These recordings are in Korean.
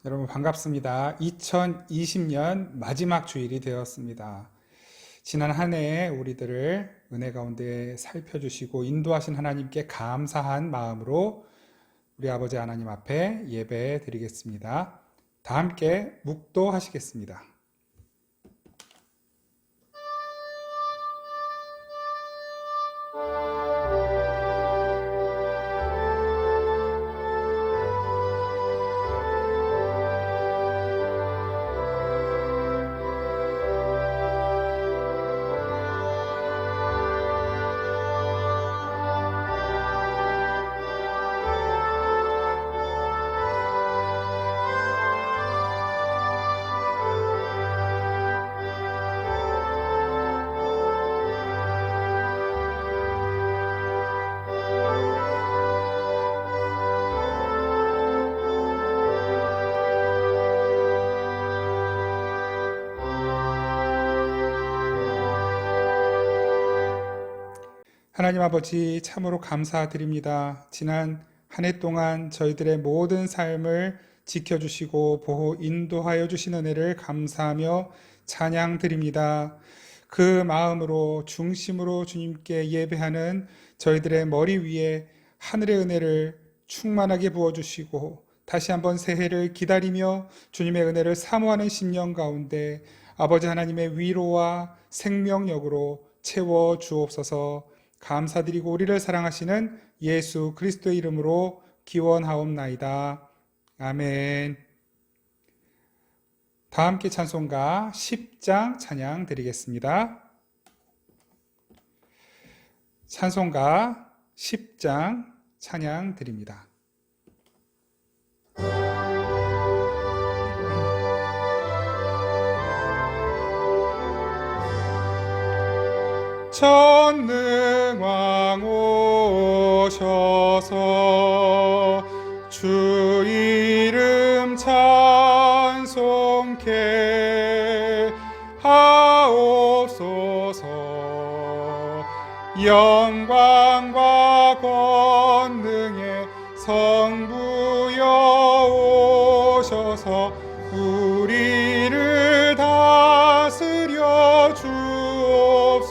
여러분 반갑습니다. 2020년 마지막 주일이 되었습니다. 지난 한 해 우리들을 은혜 가운데 살펴주시고 인도하신 하나님께 감사한 마음으로 우리 아버지 하나님 앞에 예배 드리겠습니다. 다 함께 묵도하시겠습니다. 하나님 아버지 참으로 감사드립니다. 지난 한 해 동안 저희들의 모든 삶을 지켜주시고 보호 인도하여 주신 은혜를 감사하며 찬양드립니다. 그 마음으로 중심으로 주님께 예배하는 저희들의 머리 위에 하늘의 은혜를 충만하게 부어주시고 다시 한번 새해를 기다리며 주님의 은혜를 사모하는 심령 가운데 아버지 하나님의 위로와 생명력으로 채워 주옵소서. 감사드리고 우리를 사랑하시는 예수 그리스도의 이름으로 기원하옵나이다. 아멘. 다 함께 찬송가 10장 찬양 드리겠습니다. 찬송가 10장 찬양 드립니다. 전능왕 오셔서 주 이름 찬송케 하옵소서. 영광과 권능의 성부여 오셔서 우리를 다스려 주옵소서.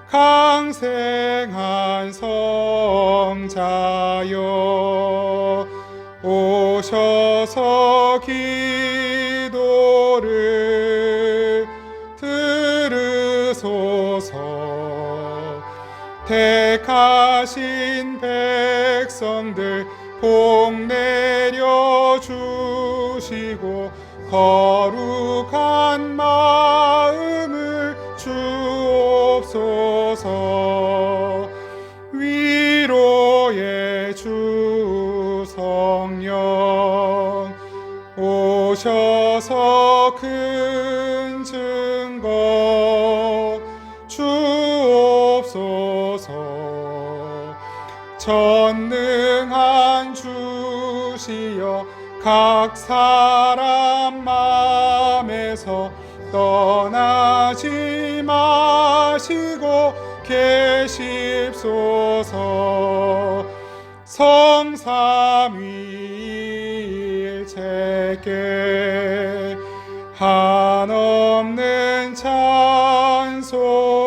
강생한 성자여 오셔서 기도를 들으소서. 택하신 백성들 복 내려 주시고 거룩한 마음을 주옵소서. 위로의 주 성령 오셔서 큰 증거 주옵소서. 전능한 주시여 각 사람 맘에서 떠나지 마시고 계십소서. 성삼위일체께 한없는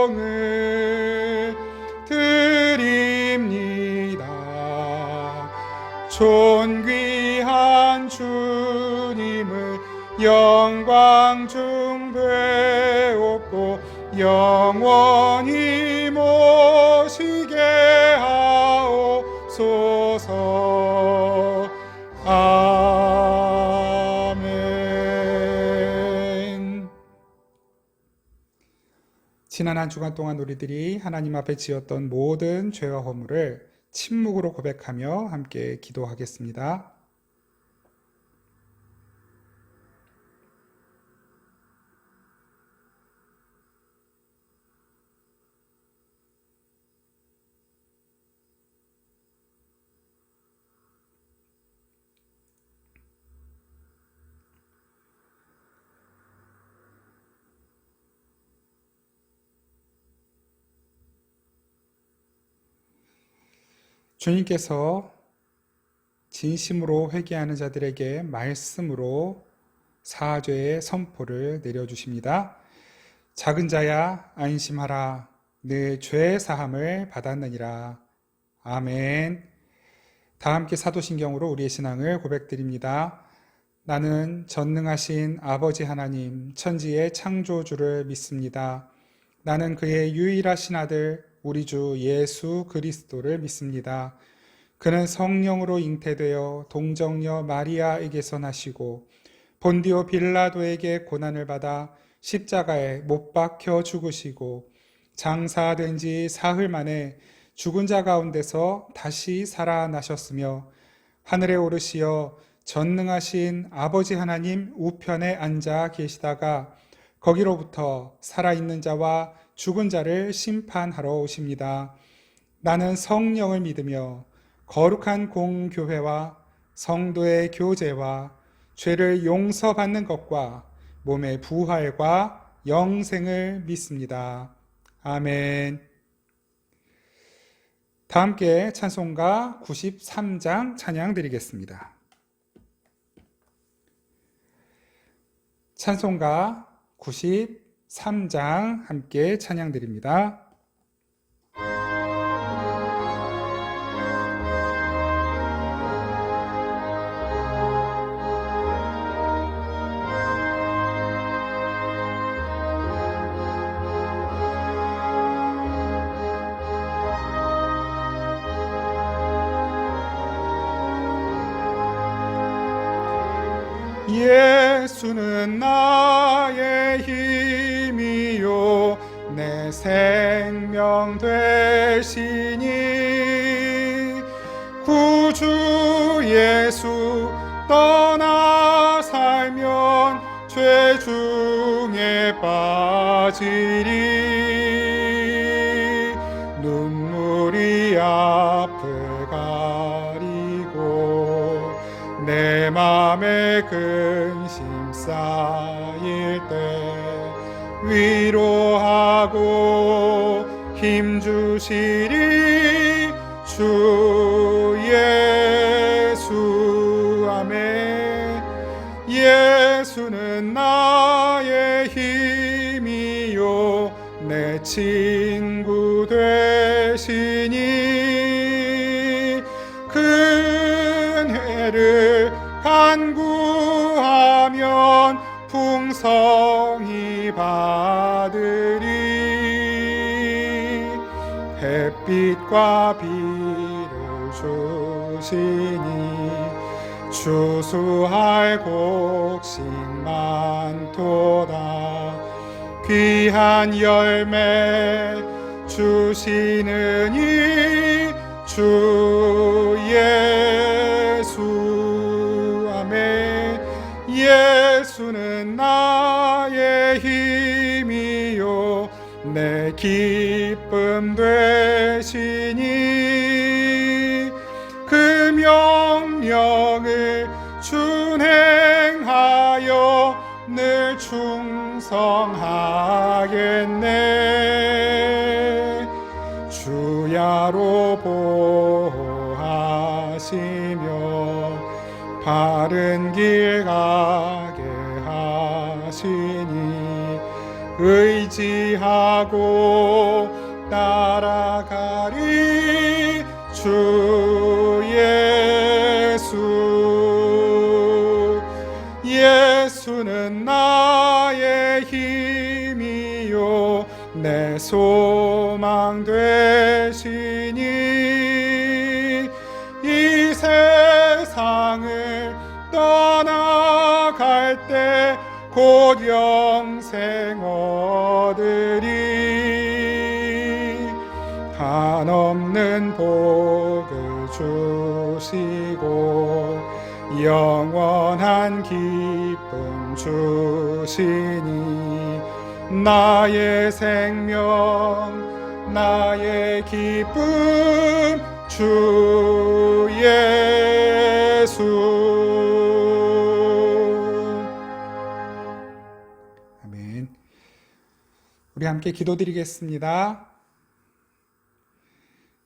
찬송을 드립니다. 존귀한 주님을 영광 중 배웠고 영원히 모시게 하옵소서. 아멘. 지난 한 주간 동안 우리들이 하나님 앞에 지었던 모든 죄와 허물을 침묵으로 고백하며 함께 기도하겠습니다. 주님께서 진심으로 회개하는 자들에게 말씀으로 사죄의 선포를 내려주십니다. 작은 자야 안심하라. 내 죄 사함을 받았느니라. 아멘. 다 함께 사도신경으로 우리의 신앙을 고백드립니다. 나는 전능하신 아버지 하나님, 천지의 창조주를 믿습니다. 나는 그의 유일하신 아들, 우리 주 예수 그리스도를 믿습니다. 그는 성령으로 잉태되어 동정녀 마리아에게서 나시고 본디오 빌라도에게 고난을 받아 십자가에 못 박혀 죽으시고 장사된 지 사흘 만에 죽은 자 가운데서 다시 살아나셨으며 하늘에 오르시어 전능하신 아버지 하나님 우편에 앉아 계시다가 거기로부터 살아있는 자와 죽은 자를 심판하러 오십니다. 나는 성령을 믿으며 거룩한 공교회와 성도의 교제와 죄를 용서받는 것과 몸의 부활과 영생을 믿습니다. 아멘. 다 함께 찬송가 93장 찬양 드리겠습니다. 찬송가 93장 함께 찬양 드립니다. 예수는 나의 힘이요 내 생명 되시니 구주 예수 떠나 살면 죄 중에 빠지리 눈물이 앞을 가리고 내 맘에 근심 쌓일 때 위로하고 힘주시리 주 예수. 아멘. 예수는 나의 힘이요 내 친구 되시니 근혜를 간구하면 풍성히 받으리 햇빛과 비를 주시니 추수할 곡식 많도다 귀한 열매 주시느니 주 예수. 아멘. 예수는 나의 힘이요 내 기쁨 되시니 그 명령을 준행하여 늘 충성하겠네 주야로 보호하시며 바른 길 가게 하시니 의지하고 따라가리 주 예수. 예수는 나의 힘이요 내 소망 되시니 이 세상을 떠나갈 때 곧 영생 얻으리 한없는 복을 주시고 영원한 기쁨 주시니 나의 생명 나의 기쁨 주 예수. 아멘. 우리 함께 기도드리겠습니다.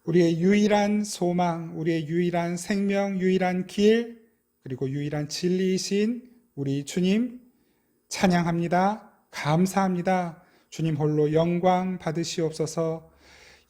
우리의 유일한 소망, 우리의 유일한 생명, 유일한 길, 그리고 유일한 진리이신 우리 주님 찬양합니다. 감사합니다. 주님 홀로 영광 받으시옵소서.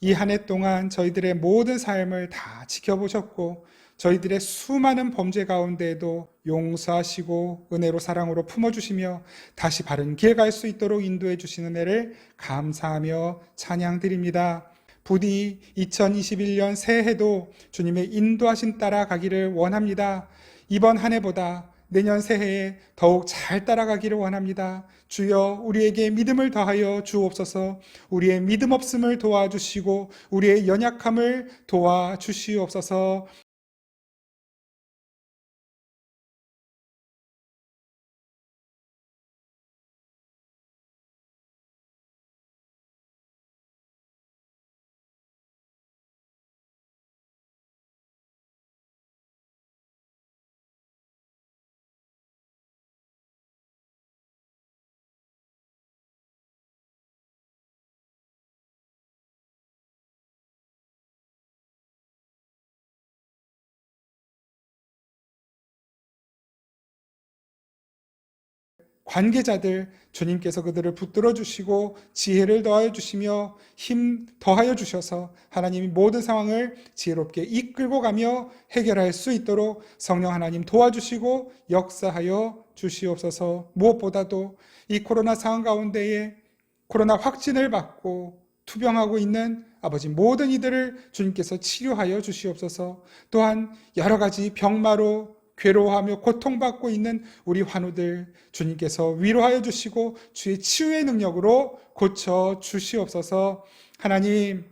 이 한 해 동안 저희들의 모든 삶을 다 지켜보셨고 저희들의 수많은 범죄 가운데에도 용서하시고 은혜로 사랑으로 품어주시며 다시 바른 길 갈 수 있도록 인도해 주신 은혜를 감사하며 찬양드립니다. 부디 2021년 새해도 주님의 인도하신 따라 가기를 원합니다. 이번 한 해보다 내년 새해에 더욱 잘 따라가기를 원합니다. 주여 우리에게 믿음을 더하여 주옵소서. 우리의 믿음 없음을 도와주시고 우리의 연약함을 도와주시옵소서. 관계자들 주님께서 그들을 붙들어 주시고 지혜를 더하여 주시며 힘 더하여 주셔서 하나님이 모든 상황을 지혜롭게 이끌고 가며 해결할 수 있도록 성령 하나님 도와주시고 역사하여 주시옵소서. 무엇보다도 이 코로나 상황 가운데에 코로나 확진을 받고 투병하고 있는 아버지 모든 이들을 주님께서 치료하여 주시옵소서. 또한 여러 가지 병마로 괴로워하며 고통받고 있는 우리 환우들 주님께서 위로하여 주시고 주의 치유의 능력으로 고쳐 주시옵소서. 하나님,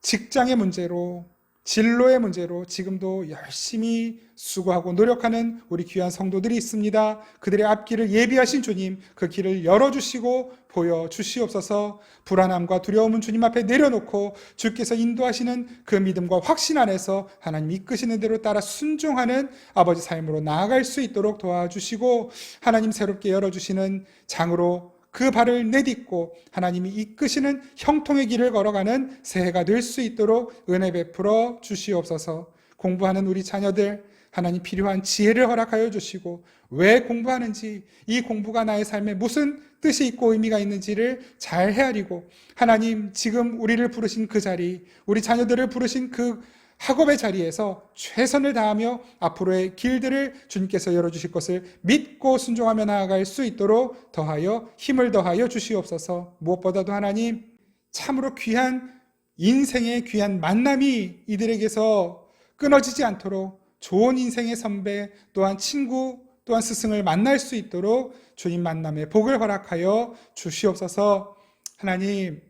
직장의 문제로 진로의 문제로 지금도 열심히 수고하고 노력하는 우리 귀한 성도들이 있습니다. 그들의 앞길을 예비하신 주님, 그 길을 열어주시고 보여주시옵소서. 불안함과 두려움은 주님 앞에 내려놓고 주께서 인도하시는 그 믿음과 확신 안에서 하나님 이끄시는 대로 따라 순종하는 아버지 삶으로 나아갈 수 있도록 도와주시고 하나님 새롭게 열어주시는 장으로 그 발을 내딛고 하나님이 이끄시는 형통의 길을 걸어가는 새해가 될 수 있도록 은혜 베풀어 주시옵소서. 공부하는 우리 자녀들 하나님 필요한 지혜를 허락하여 주시고 왜 공부하는지, 이 공부가 나의 삶에 무슨 뜻이 있고 의미가 있는지를 잘 헤아리고 하나님 지금 우리를 부르신 그 자리, 우리 자녀들을 부르신 그 학업의 자리에서 최선을 다하며 앞으로의 길들을 주님께서 열어주실 것을 믿고 순종하며 나아갈 수 있도록 더하여 힘을 더하여 주시옵소서. 무엇보다도 하나님 참으로 귀한 인생의 귀한 만남이 이들에게서 끊어지지 않도록 좋은 인생의 선배 또한 친구 또한 스승을 만날 수 있도록 주님 만남의 복을 허락하여 주시옵소서. 하나님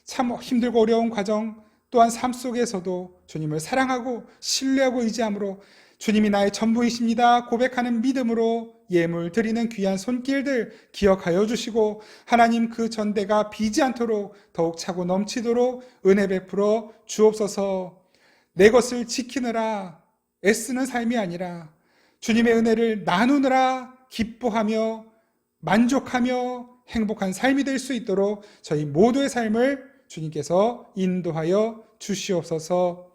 참 힘들고 어려운 과정 또한 삶 속에서도 주님을 사랑하고 신뢰하고 의지함으로 주님이 나의 전부이십니다 고백하는 믿음으로 예물 드리는 귀한 손길들 기억하여 주시고 하나님 그 전대가 비지 않도록 더욱 차고 넘치도록 은혜 베풀어 주옵소서. 내 것을 지키느라 애쓰는 삶이 아니라 주님의 은혜를 나누느라 기뻐하며 만족하며 행복한 삶이 될 수 있도록 저희 모두의 삶을 주님께서 인도하여 주시옵소서.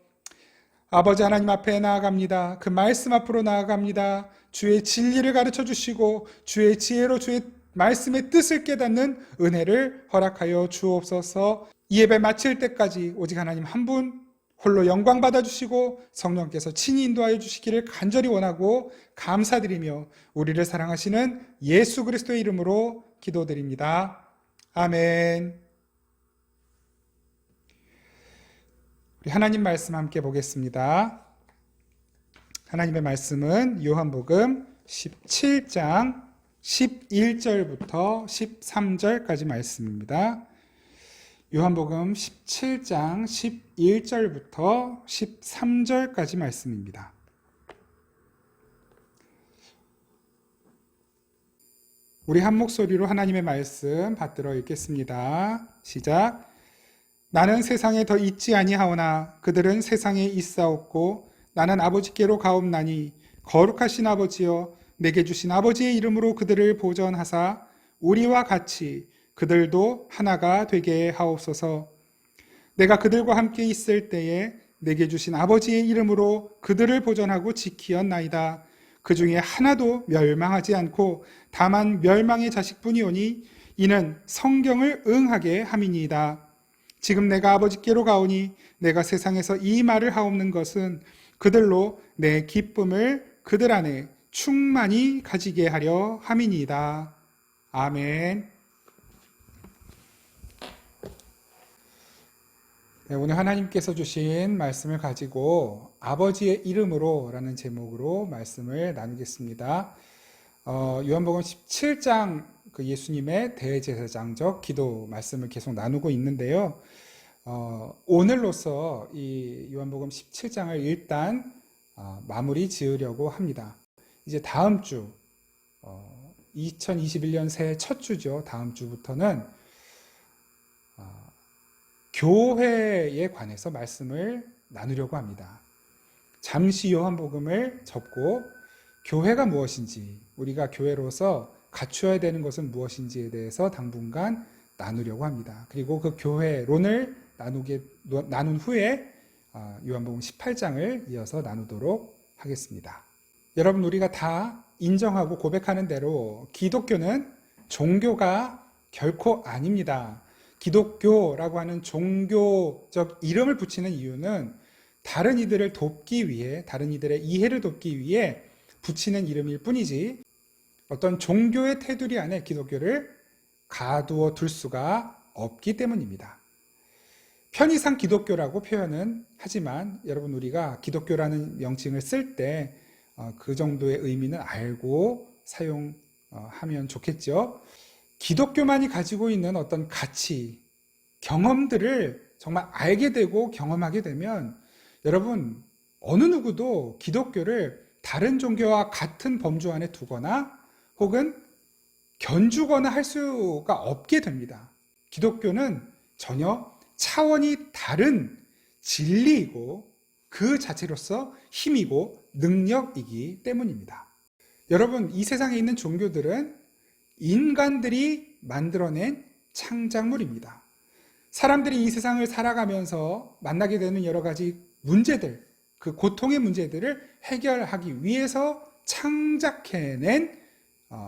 아버지 하나님 앞에 나아갑니다. 그 말씀 앞으로 나아갑니다. 주의 진리를 가르쳐 주시고 주의 지혜로 주의 말씀의 뜻을 깨닫는 은혜를 허락하여 주옵소서. 이 예배 마칠 때까지 오직 하나님 한 분 홀로 영광 받아주시고 성령께서 친히 인도하여 주시기를 간절히 원하고 감사드리며 우리를 사랑하시는 예수 그리스도의 이름으로 기도드립니다. 아멘. 우리 하나님 말씀 함께 보겠습니다. 하나님의 말씀은 요한복음 17장 11절부터 13절까지 말씀입니다. 요한복음 17장 11절부터 13절까지 말씀입니다. 우리 한 목소리로 하나님의 말씀 받들어 읽겠습니다. 시작. 나는 세상에 더 있지 아니하오나 그들은 세상에 있사옵고 나는 아버지께로 가옵나니 거룩하신 아버지여 내게 주신 아버지의 이름으로 그들을 보전하사 우리와 같이 그들도 하나가 되게 하옵소서. 내가 그들과 함께 있을 때에 내게 주신 아버지의 이름으로 그들을 보존하고 지키었나이다. 그 중에 하나도 멸망하지 않고 다만 멸망의 자식뿐이오니 이는 성경을 응하게 함이니이다. 지금 내가 아버지께로 가오니 내가 세상에서 이 말을 하옵는 것은 그들로 내 기쁨을 그들 안에 충만히 가지게 하려 함이니이다. 아멘. 네, 오늘 하나님께서 주신 말씀을 가지고 아버지의 이름으로 라는 제목으로 말씀을 나누겠습니다. 요한복음 17장 그 예수님의 대제사장적 기도 말씀을 계속 나누고 있는데요. 오늘로서 이 요한복음 17장을 일단 마무리 지으려고 합니다. 이제 다음 주 2021년 새해 첫 주죠. 다음 주부터는 교회에 관해서 말씀을 나누려고 합니다. 잠시 요한복음을 접고 교회가 무엇인지, 우리가 교회로서 갖추어야 되는 것은 무엇인지에 대해서 당분간 나누려고 합니다. 그리고 그 교회론을 나눈 후에 요한복음 18장을 이어서 나누도록 하겠습니다. 여러분, 우리가 다 인정하고 고백하는 대로 기독교는 종교가 결코 아닙니다. 기독교라고 하는 종교적 이름을 붙이는 이유는 다른 이들을 돕기 위해, 다른 이들의 이해를 돕기 위해 붙이는 이름일 뿐이지 어떤 종교의 테두리 안에 기독교를 가두어 둘 수가 없기 때문입니다. 편의상 기독교라고 표현은 하지만 여러분, 우리가 기독교라는 명칭을 쓸 때 그 정도의 의미는 알고 사용하면 좋겠죠. 기독교만이 가지고 있는 어떤 가치, 경험들을 정말 알게 되고 경험하게 되면 여러분, 어느 누구도 기독교를 다른 종교와 같은 범주 안에 두거나 혹은 견주거나 할 수가 없게 됩니다. 기독교는 전혀 차원이 다른 진리이고 그 자체로서 힘이고 능력이기 때문입니다. 여러분, 이 세상에 있는 종교들은 인간들이 만들어낸 창작물입니다. 사람들이 이 세상을 살아가면서 만나게 되는 여러 가지 문제들, 그 고통의 문제들을 해결하기 위해서 창작해낸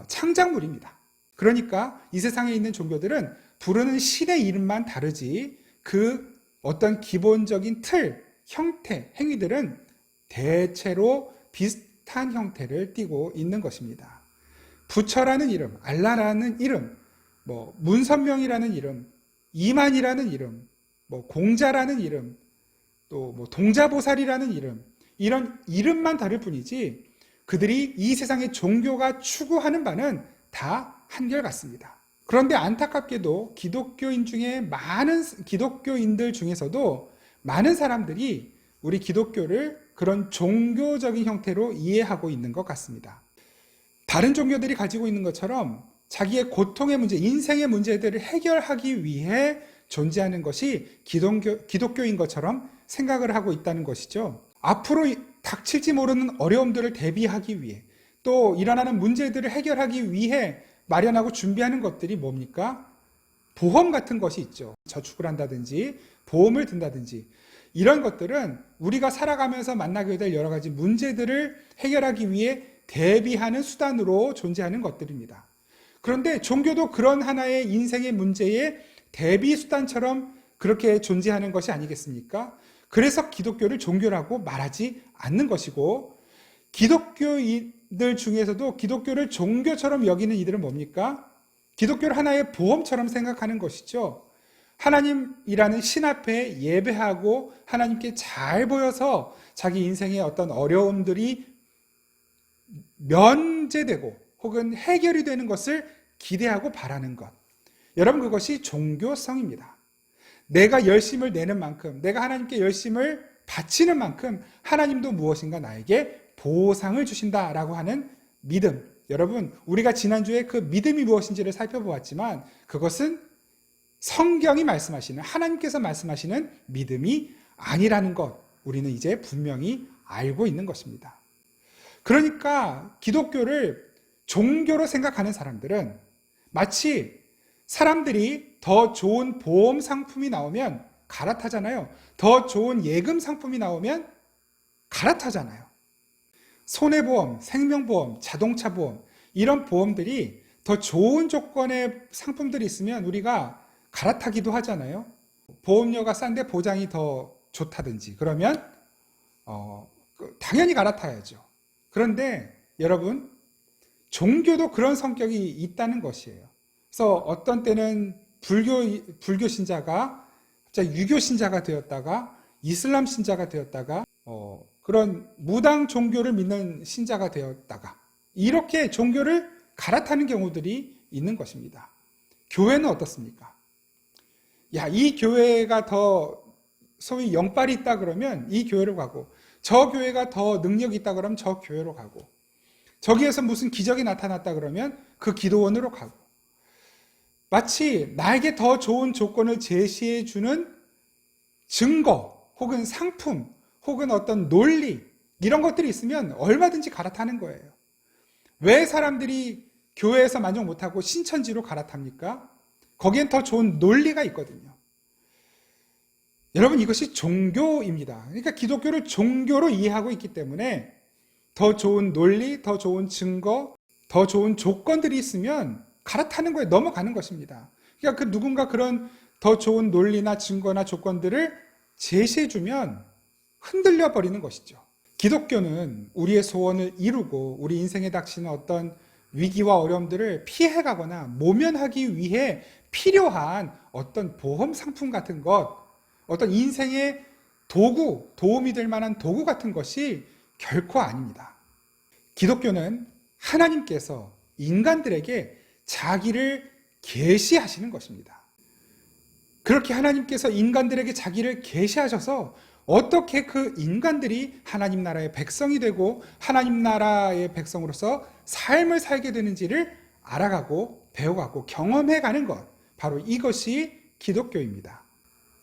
창작물입니다. 그러니까 이 세상에 있는 종교들은 부르는 신의 이름만 다르지 그 어떤 기본적인 틀, 형태, 행위들은 대체로 비슷한 형태를 띠고 있는 것입니다. 부처라는 이름, 알라라는 이름, 문선명이라는 이름, 이만이라는 이름, 공자라는 이름, 또 동자보살이라는 이름, 이런 이름만 다를 뿐이지 그들이 이 세상의 종교가 추구하는 바는 다 한결같습니다. 그런데 안타깝게도 기독교인들 중에서도 많은 사람들이 우리 기독교를 그런 종교적인 형태로 이해하고 있는 것 같습니다. 다른 종교들이 가지고 있는 것처럼 자기의 고통의 문제, 인생의 문제들을 해결하기 위해 존재하는 것이 기독교인 것처럼 생각을 하고 있다는 것이죠. 앞으로 닥칠지 모르는 어려움들을 대비하기 위해, 또 일어나는 문제들을 해결하기 위해 마련하고 준비하는 것들이 뭡니까? 보험 같은 것이 있죠. 저축을 한다든지 보험을 든다든지 이런 것들은 우리가 살아가면서 만나게 될 여러 가지 문제들을 해결하기 위해 대비하는 수단으로 존재하는 것들입니다. 그런데 종교도 그런 하나의 인생의 문제의 대비 수단처럼 그렇게 존재하는 것이 아니겠습니까? 그래서 기독교를 종교라고 말하지 않는 것이고, 기독교인들 중에서도 기독교를 종교처럼 여기는 이들은 뭡니까? 기독교를 하나의 보험처럼 생각하는 것이죠. 하나님이라는 신 앞에 예배하고 하나님께 잘 보여서 자기 인생의 어떤 어려움들이 면제되고 혹은 해결이 되는 것을 기대하고 바라는 것. 여러분, 그것이 종교성입니다. 내가 열심을 내는 만큼, 내가 하나님께 열심을 바치는 만큼 하나님도 무엇인가 나에게 보상을 주신다라고 하는 믿음. 여러분, 우리가 지난주에 그 믿음이 무엇인지를 살펴보았지만 그것은 성경이 말씀하시는, 하나님께서 말씀하시는 믿음이 아니라는 것, 우리는 이제 분명히 알고 있는 것입니다. 그러니까 기독교를 종교로 생각하는 사람들은 마치 사람들이 더 좋은 보험 상품이 나오면 갈아타잖아요. 더 좋은 예금 상품이 나오면 갈아타잖아요. 손해보험, 생명보험, 자동차 보험, 이런 보험들이 더 좋은 조건의 상품들이 있으면 우리가 갈아타기도 하잖아요. 보험료가 싼데 보장이 더 좋다든지 그러면 당연히 갈아타야죠. 그런데 여러분, 종교도 그런 성격이 있다는 것이에요. 그래서 어떤 때는 불교 신자가 유교 신자가 되었다가 이슬람 신자가 되었다가 그런 무당 종교를 믿는 신자가 되었다가 이렇게 종교를 갈아타는 경우들이 있는 것입니다. 교회는 어떻습니까? 이 교회가 더 소위 영빨이 있다 그러면 이 교회로 가고, 저 교회가 더 능력이 있다 그러면 저 교회로 가고, 저기에서 무슨 기적이 나타났다 그러면 그 기도원으로 가고, 마치 나에게 더 좋은 조건을 제시해 주는 증거 혹은 상품 혹은 어떤 논리, 이런 것들이 있으면 얼마든지 갈아타는 거예요. 왜 사람들이 교회에서 만족 못하고 신천지로 갈아탑니까? 거기엔 더 좋은 논리가 있거든요. 여러분, 이것이 종교입니다. 그러니까 기독교를 종교로 이해하고 있기 때문에 더 좋은 논리, 더 좋은 증거, 더 좋은 조건들이 있으면 갈아타는 거에 넘어가는 것입니다. 그러니까 누군가 그런 더 좋은 논리나 증거나 조건들을 제시해주면 흔들려 버리는 것이죠. 기독교는 우리의 소원을 이루고 우리 인생에 닥치는 어떤 위기와 어려움들을 피해가거나 모면하기 위해 필요한 어떤 보험 상품 같은 것, 어떤 인생의 도구, 도움이 될 만한 도구 같은 것이 결코 아닙니다. 기독교는 하나님께서 인간들에게 자기를 계시하시는 것입니다. 그렇게 하나님께서 인간들에게 자기를 계시하셔서 어떻게 그 인간들이 하나님 나라의 백성이 되고 하나님 나라의 백성으로서 삶을 살게 되는지를 알아가고 배워가고 경험해가는 것, 바로 이것이 기독교입니다.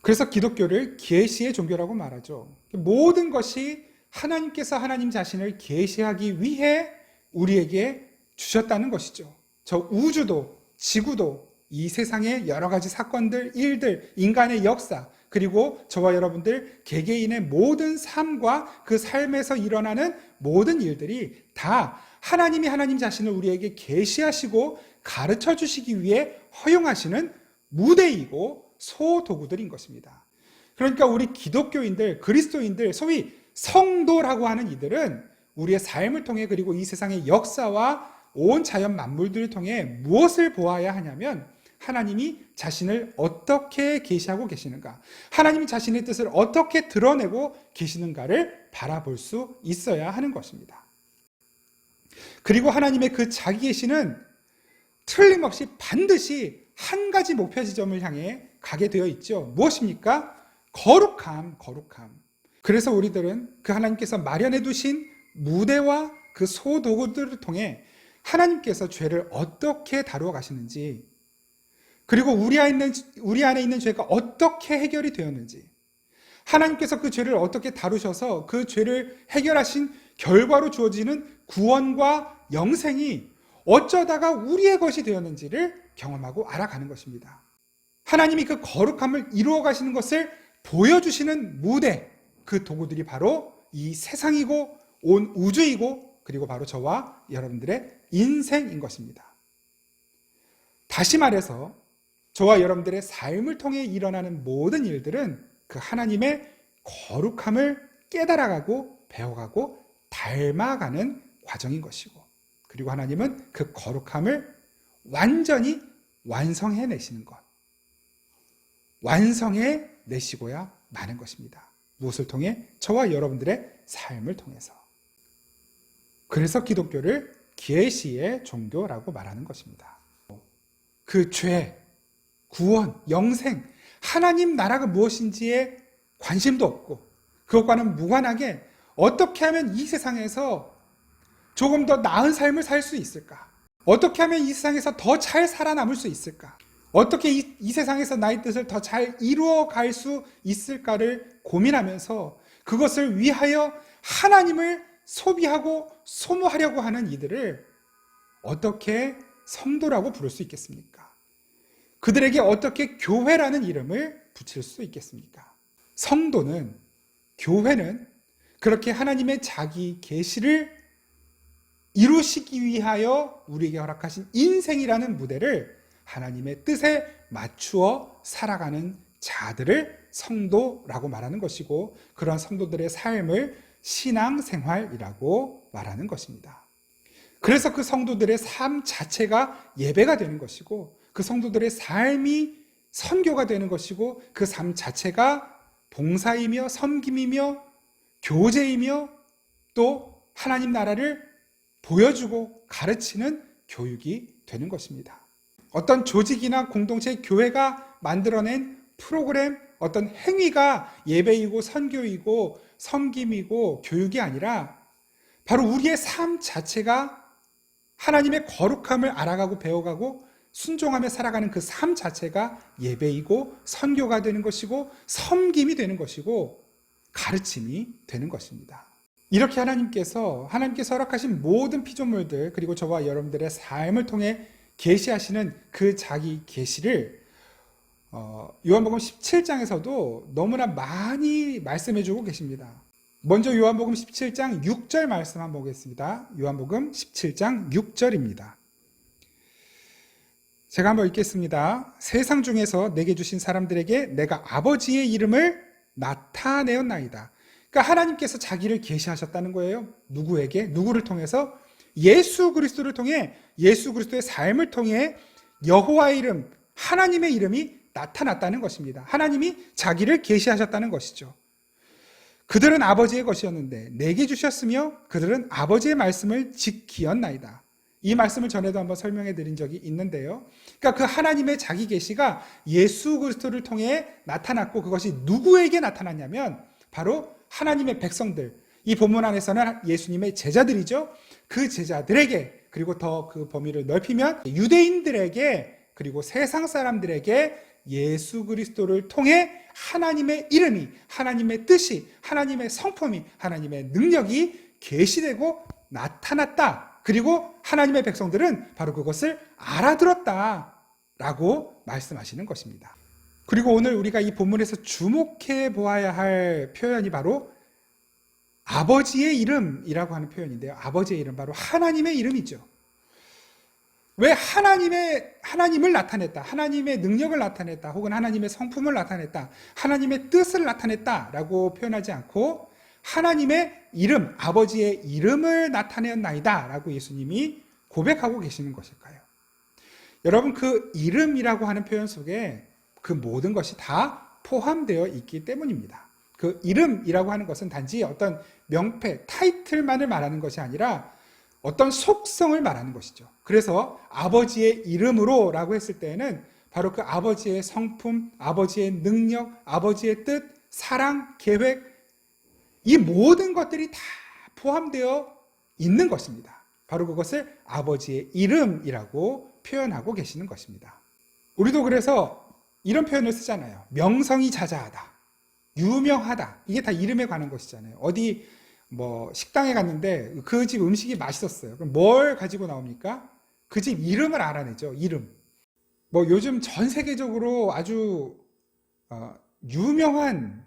그래서 기독교를 계시의 종교라고 말하죠. 모든 것이 하나님께서 하나님 자신을 계시하기 위해 우리에게 주셨다는 것이죠. 저 우주도, 지구도, 이 세상의 여러 가지 사건들, 일들, 인간의 역사, 그리고 저와 여러분들 개개인의 모든 삶과 그 삶에서 일어나는 모든 일들이 다 하나님이 하나님 자신을 우리에게 계시하시고 가르쳐 주시기 위해 허용하시는 무대이고 소도구들인 것입니다. 그러니까 우리 기독교인들, 그리스도인들, 소위 성도라고 하는 이들은 우리의 삶을 통해 그리고 이 세상의 역사와 온 자연 만물들을 통해 무엇을 보아야 하냐면 하나님이 자신을 어떻게 계시하고 계시는가, 하나님이 자신의 뜻을 어떻게 드러내고 계시는가를 바라볼 수 있어야 하는 것입니다. 그리고 하나님의 그 자기 계시는 틀림없이 반드시 한 가지 목표 지점을 향해 가게 되어 있죠. 무엇입니까? 거룩함. 그래서 우리들은 그 하나님께서 마련해 두신 무대와 그 소도구들을 통해 하나님께서 죄를 어떻게 다루어 가시는지, 그리고 우리 안에 있는 죄가 어떻게 해결이 되었는지, 하나님께서 그 죄를 어떻게 다루셔서 그 죄를 해결하신 결과로 주어지는 구원과 영생이 어쩌다가 우리의 것이 되었는지를 경험하고 알아가는 것입니다. 하나님이 그 거룩함을 이루어 가시는 것을 보여주시는 무대, 그 도구들이 바로 이 세상이고 온 우주이고 그리고 바로 저와 여러분들의 인생인 것입니다. 다시 말해서 저와 여러분들의 삶을 통해 일어나는 모든 일들은 그 하나님의 거룩함을 깨달아가고 배워가고 닮아가는 과정인 것이고, 그리고 하나님은 그 거룩함을 완전히 완성해 내시는 것, 완성해 내시고야 마는 것입니다. 무엇을 통해? 저와 여러분들의 삶을 통해서. 그래서 기독교를 계시의 종교라고 말하는 것입니다. 그 죄, 구원, 영생, 하나님 나라가 무엇인지에 관심도 없고 그것과는 무관하게 어떻게 하면 이 세상에서 조금 더 나은 삶을 살 수 있을까? 어떻게 하면 이 세상에서 더 잘 살아남을 수 있을까? 어떻게 이 세상에서 나의 뜻을 더 잘 이루어 갈 수 있을까를 고민하면서 그것을 위하여 하나님을 소비하고 소모하려고 하는 이들을 어떻게 성도라고 부를 수 있겠습니까? 그들에게 어떻게 교회라는 이름을 붙일 수 있겠습니까? 성도는, 교회는 그렇게 하나님의 자기 계시를 이루시기 위하여 우리에게 허락하신 인생이라는 무대를 하나님의 뜻에 맞추어 살아가는 자들을 성도라고 말하는 것이고, 그런 성도들의 삶을 신앙생활이라고 말하는 것입니다. 그래서 그 성도들의 삶 자체가 예배가 되는 것이고, 그 성도들의 삶이 선교가 되는 것이고, 그 삶 자체가 봉사이며 섬김이며 교제이며 또 하나님 나라를 보여주고 가르치는 교육이 되는 것입니다. 어떤 조직이나 공동체, 교회가 만들어낸 프로그램, 어떤 행위가 예배이고 선교이고 섬김이고 교육이 아니라 바로 우리의 삶 자체가 하나님의 거룩함을 알아가고 배워가고 순종하며 살아가는 그 삶 자체가 예배이고 선교가 되는 것이고 섬김이 되는 것이고 가르침이 되는 것입니다. 이렇게 하나님께서 허락하신 모든 피조물들, 그리고 저와 여러분들의 삶을 통해 계시하시는 그 자기 계시를 요한복음 17장에서도 너무나 많이 말씀해 주고 계십니다. 먼저 요한복음 17장 6절 말씀 한번 보겠습니다. 요한복음 17장 6절입니다. 제가 한번 읽겠습니다. 세상 중에서 내게 주신 사람들에게 내가 아버지의 이름을 나타내었나이다. 그러니까 하나님께서 자기를 계시하셨다는 거예요. 누구에게? 누구를 통해서? 예수 그리스도를 통해, 예수 그리스도의 삶을 통해 여호와의 이름, 하나님의 이름이 나타났다는 것입니다. 하나님이 자기를 계시하셨다는 것이죠. 그들은 아버지의 것이었는데 내게 주셨으며 그들은 아버지의 말씀을 지키었나이다. 이 말씀을 전에도 한번 설명해 드린 적이 있는데요. 그러니까 그 하나님의 자기 계시가 예수 그리스도를 통해 나타났고, 그것이 누구에게 나타났냐면 바로 하나님의 백성들, 이 본문 안에서는 예수님의 제자들이죠. 그 제자들에게, 그리고 더 그 범위를 넓히면 유대인들에게, 그리고 세상 사람들에게 예수 그리스도를 통해 하나님의 이름이, 하나님의 뜻이, 하나님의 성품이, 하나님의 능력이 계시되고 나타났다. 그리고 하나님의 백성들은 바로 그것을 알아들었다라고 말씀하시는 것입니다. 그리고 오늘 우리가 이 본문에서 주목해 보아야 할 표현이 바로 아버지의 이름이라고 하는 표현인데요. 아버지의 이름, 바로 하나님의 이름이죠. 왜 하나님을 나타냈다, 하나님의 능력을 나타냈다, 혹은 하나님의 성품을 나타냈다, 하나님의 뜻을 나타냈다라고 표현하지 않고 하나님의 이름, 아버지의 이름을 나타내었나이다 라고 예수님이 고백하고 계시는 것일까요? 여러분, 그 이름이라고 하는 표현 속에 그 모든 것이 다 포함되어 있기 때문입니다. 그 이름이라고 하는 것은 단지 어떤 명패, 타이틀만을 말하는 것이 아니라 어떤 속성을 말하는 것이죠. 그래서 아버지의 이름으로 라고 했을 때에는 바로 그 아버지의 성품, 아버지의 능력, 아버지의 뜻, 사랑, 계획, 이 모든 것들이 다 포함되어 있는 것입니다. 바로 그것을 아버지의 이름이라고 표현하고 계시는 것입니다. 우리도 그래서 이런 표현을 쓰잖아요. 명성이 자자하다, 유명하다. 이게 다 이름에 관한 것이잖아요. 어디 식당에 갔는데 그 집 음식이 맛있었어요. 그럼 뭘 가지고 나옵니까? 그 집 이름을 알아내죠. 이름. 요즘 전 세계적으로 아주 유명한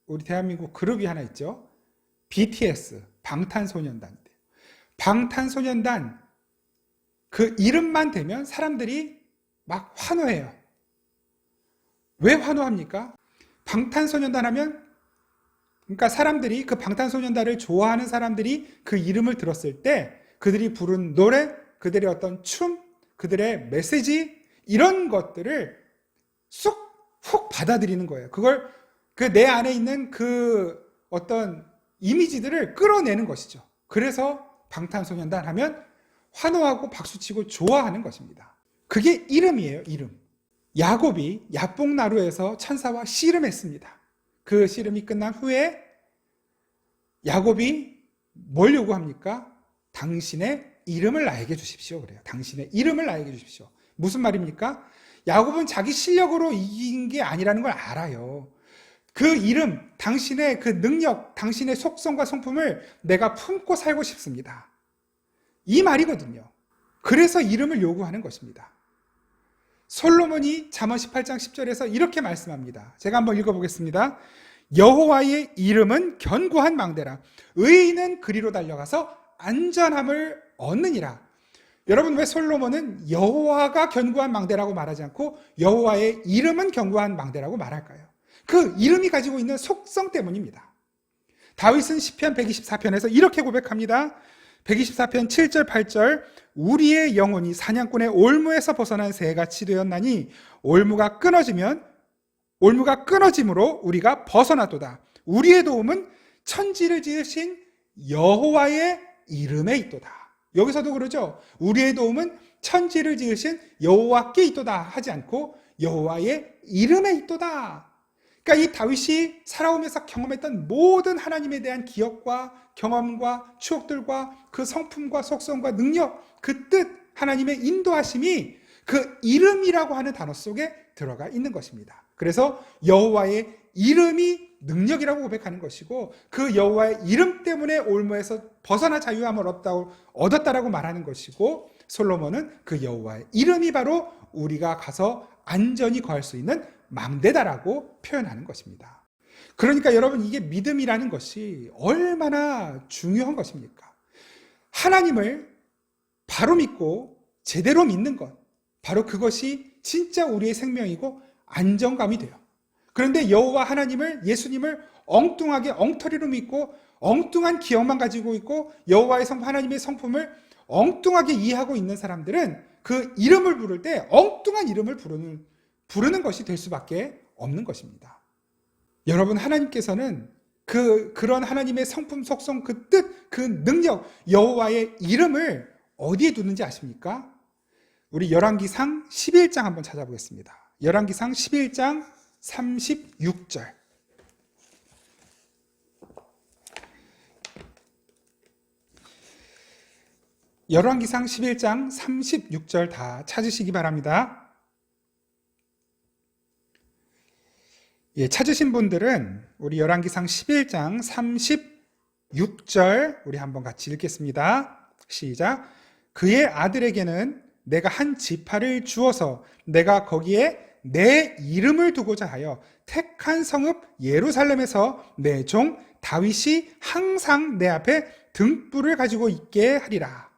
우리 대한민국 그룹이 하나 있죠. BTS, 방탄소년단인데요. 방탄소년단 그 이름만 되면 사람들이 막 환호해요. 왜 환호합니까? 방탄소년단 하면, 그러니까 사람들이, 그 방탄소년단을 좋아하는 사람들이 그 이름을 들었을 때 그들이 부른 노래, 그들의 어떤 춤, 그들의 메시지, 이런 것들을 훅 받아들이는 거예요. 그걸 내 안에 있는 그 어떤 이미지들을 끌어내는 것이죠. 그래서 방탄소년단 하면 환호하고 박수치고 좋아하는 것입니다. 그게 이름이에요, 이름. 야곱이 야복나루에서 천사와 씨름했습니다. 그 씨름이 끝난 후에 야곱이 뭘 요구합니까? 당신의 이름을 나에게 주십시오. 그래요. 당신의 이름을 나에게 주십시오. 무슨 말입니까? 야곱은 자기 실력으로 이긴 게 아니라는 걸 알아요. 그 이름, 당신의 그 능력, 당신의 속성과 성품을 내가 품고 살고 싶습니다. 이 말이거든요. 그래서 이름을 요구하는 것입니다. 솔로몬이 잠언 18장 10절에서 이렇게 말씀합니다. 제가 한번 읽어보겠습니다. 여호와의 이름은 견고한 망대라. 의인은 그리로 달려가서 안전함을 얻느니라. 여러분, 왜 솔로몬은 여호와가 견고한 망대라고 말하지 않고 여호와의 이름은 견고한 망대라고 말할까요? 그 이름이 가지고 있는 속성 때문입니다. 다윗은 시편 124편에서 이렇게 고백합니다. 124편 7절 8절 우리의 영혼이 사냥꾼의 올무에서 벗어난 새같이 되었나니 올무가 끊어짐으로 우리가 벗어나도다. 우리의 도움은 천지를 지으신 여호와의 이름에 있도다. 여기서도 그러죠. 우리의 도움은 천지를 지으신 여호와께 있도다 하지 않고 여호와의 이름에 있도다. 그러니까 이 다윗이 살아오면서 경험했던 모든 하나님에 대한 기억과 경험과 추억들과 그 성품과 속성과 능력, 그 뜻, 하나님의 인도하심이 그 이름이라고 하는 단어 속에 들어가 있는 것입니다. 그래서 여호와의 이름이 능력이라고 고백하는 것이고 그 여호와의 이름 때문에 올무에서 벗어나 자유함을 얻었다라고 말하는 것이고 솔로몬은 그 여호와의 이름이 바로 우리가 가서 안전히 거할 수 있는 망대다라고 표현하는 것입니다. 그러니까 여러분, 이게 믿음이라는 것이 얼마나 중요한 것입니까? 하나님을 바로 믿고 제대로 믿는 것, 바로 그것이 진짜 우리의 생명이고 안정감이 돼요. 그런데 여호와 하나님을, 예수님을 엉뚱하게 엉터리로 믿고 엉뚱한 기억만 가지고 있고 여호와의 성품, 하나님의 성품을 엉뚱하게 이해하고 있는 사람들은 그 이름을 부를 때 엉뚱한 이름을 부르는 것이 될 수밖에 없는 것입니다. 여러분, 하나님께서는 그런 하나님의 성품, 속성, 그 뜻, 그 능력, 여호와의 이름을 어디에 두는지 아십니까? 우리 열왕기상 11장 한번 찾아보겠습니다. 열왕기상 11장 36절. 열왕기상 11장 36절 다 찾으시기 바랍니다. 예, 찾으신 분들은 우리 열왕기상 11장 36절 우리 한번 같이 읽겠습니다. 시작. 그의 아들에게는 내가 한 지파를 주어서 내가 거기에 내 이름을 두고자 하여 택한 성읍 예루살렘에서 내 종 다윗이 항상 내 앞에 등불을 가지고 있게 하리라.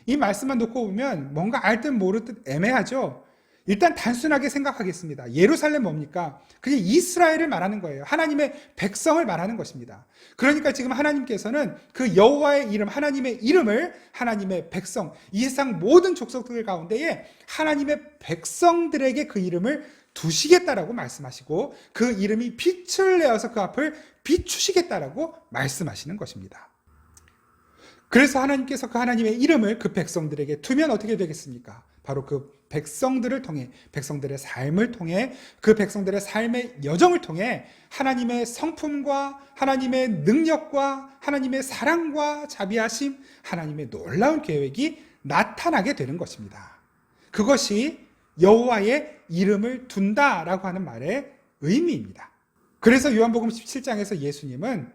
이 말씀만 놓고 보면 뭔가 알 듯 모를 듯 애매하죠. 일단 단순하게 생각하겠습니다. 예루살렘 뭡니까? 그게 이스라엘을 말하는 거예요. 하나님의 백성을 말하는 것입니다. 그러니까 지금 하나님께서는 그 여호와의 이름, 하나님의 이름을 하나님의 백성, 이 세상 모든 족속들 가운데에 하나님의 백성들에게 그 이름을 두시겠다라고 말씀하시고 그 이름이 빛을 내어서 그 앞을 비추시겠다라고 말씀하시는 것입니다. 그래서 하나님께서 그 하나님의 이름을 그 백성들에게 두면 어떻게 되겠습니까? 바로 그 백성들을 통해, 백성들의 삶을 통해, 그 백성들의 삶의 여정을 통해 하나님의 성품과 하나님의 능력과 하나님의 사랑과 자비하심, 하나님의 놀라운 계획이 나타나게 되는 것입니다. 그것이 여호와의 이름을 둔다라고 하는 말의 의미입니다. 그래서 요한복음 17장에서 예수님은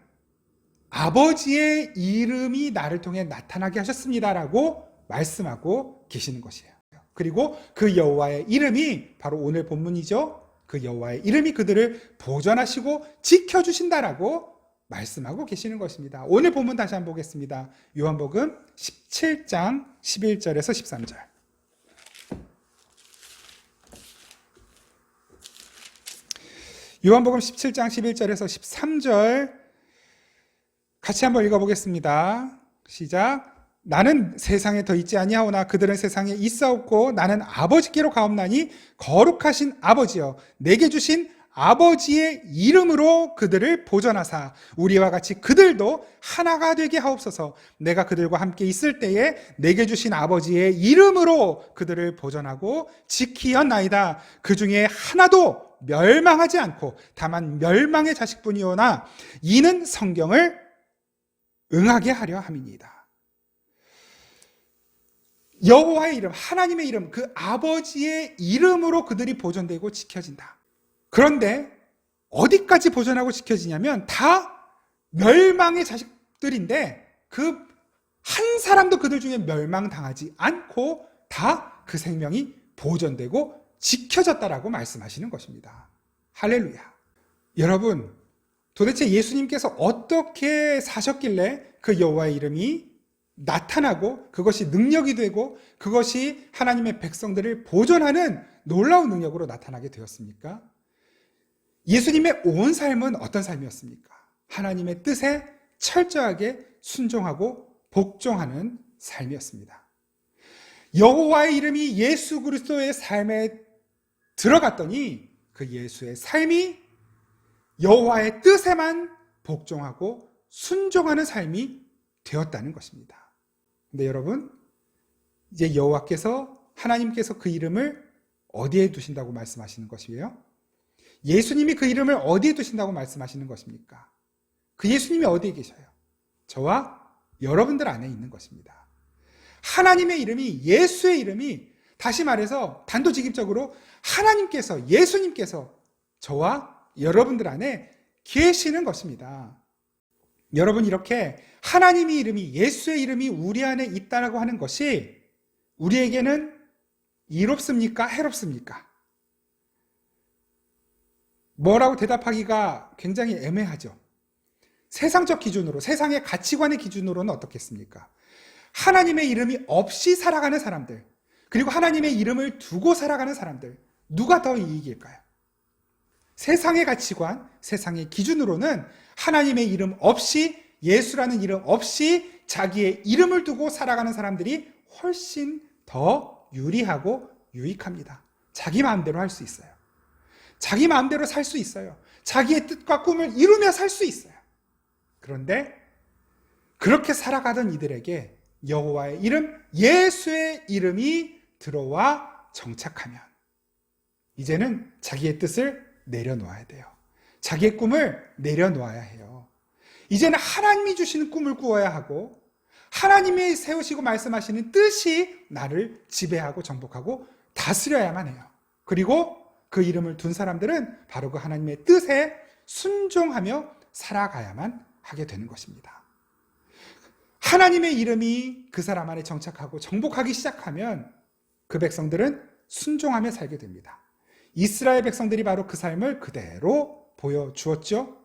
아버지의 이름이 나를 통해 나타나게 하셨습니다라고 말씀하고 계시는 것이에요. 그리고 그 여호와의 이름이 바로 오늘 본문이죠. 그 여호와의 이름이 그들을 보존하시고 지켜주신다라고 말씀하고 계시는 것입니다. 오늘 본문 다시 한번 보겠습니다. 요한복음 17장 11절에서 13절. 요한복음 17장 11절에서 13절 같이 한번 읽어보겠습니다. 시작. 나는 세상에 더 있지 아니하오나 그들은 세상에 있사옵고 나는 아버지께로 가옵나니 거룩하신 아버지여 내게 주신 아버지의 이름으로 그들을 보존하사 우리와 같이 그들도 하나가 되게 하옵소서. 내가 그들과 함께 있을 때에 내게 주신 아버지의 이름으로 그들을 보존하고 지키었나이다. 그 중에 하나도 멸망하지 않고 다만 멸망의 자식뿐이오나 이는 성경을 응하게 하려 함이니이다. 여호와의 이름, 하나님의 이름, 그 아버지의 이름으로 그들이 보존되고 지켜진다. 그런데 어디까지 보존하고 지켜지냐면 다 멸망의 자식들인데 그 한 사람도 그들 중에 멸망당하지 않고 다 그 생명이 보존되고 지켜졌다라고 말씀하시는 것입니다. 할렐루야. 여러분, 도대체 예수님께서 어떻게 사셨길래 그 여호와의 이름이 나타나고 그것이 능력이 되고 그것이 하나님의 백성들을 보존하는 놀라운 능력으로 나타나게 되었습니까? 예수님의 온 삶은 어떤 삶이었습니까? 하나님의 뜻에 철저하게 순종하고 복종하는 삶이었습니다. 여호와의 이름이 예수 그리스도의 삶에 들어갔더니 그 예수의 삶이 여호와의 뜻에만 복종하고 순종하는 삶이 되었다는 것입니다. 근데 여러분, 이제 여호와께서 하나님께서 그 이름을 어디에 두신다고 말씀하시는 것이에요? 예수님이 그 이름을 어디에 두신다고 말씀하시는 것입니까? 그 예수님이 어디에 계셔요? 저와 여러분들 안에 있는 것입니다. 하나님의 이름이, 예수의 이름이, 다시 말해서 단도직입적으로 하나님께서, 예수님께서 저와 여러분들 안에 계시는 것입니다. 여러분, 이렇게 하나님의 이름이, 예수의 이름이 우리 안에 있다라고 하는 것이 우리에게는 이롭습니까? 해롭습니까? 뭐라고 대답하기가 굉장히 애매하죠. 세상적 기준으로, 세상의 가치관의 기준으로는 어떻겠습니까? 하나님의 이름이 없이 살아가는 사람들, 그리고 하나님의 이름을 두고 살아가는 사람들, 누가 더 이익일까요? 세상의 가치관, 세상의 기준으로는 하나님의 이름 없이, 예수라는 이름 없이 자기의 이름을 두고 살아가는 사람들이 훨씬 더 유리하고 유익합니다. 자기 마음대로 할 수 있어요. 자기 마음대로 살 수 있어요. 자기의 뜻과 꿈을 이루며 살 수 있어요. 그런데 그렇게 살아가던 이들에게 여호와의 이름, 예수의 이름이 들어와 정착하면 이제는 자기의 뜻을 내려놓아야 돼요. 자기의 꿈을 내려놓아야 해요. 이제는 하나님이 주시는 꿈을 꾸어야 하고 하나님이 세우시고 말씀하시는 뜻이 나를 지배하고 정복하고 다스려야만 해요. 그리고 그 이름을 둔 사람들은 바로 그 하나님의 뜻에 순종하며 살아가야만 하게 되는 것입니다. 하나님의 이름이 그 사람 안에 정착하고 정복하기 시작하면 그 백성들은 순종하며 살게 됩니다. 이스라엘 백성들이 바로 그 삶을 그대로 보여주었죠.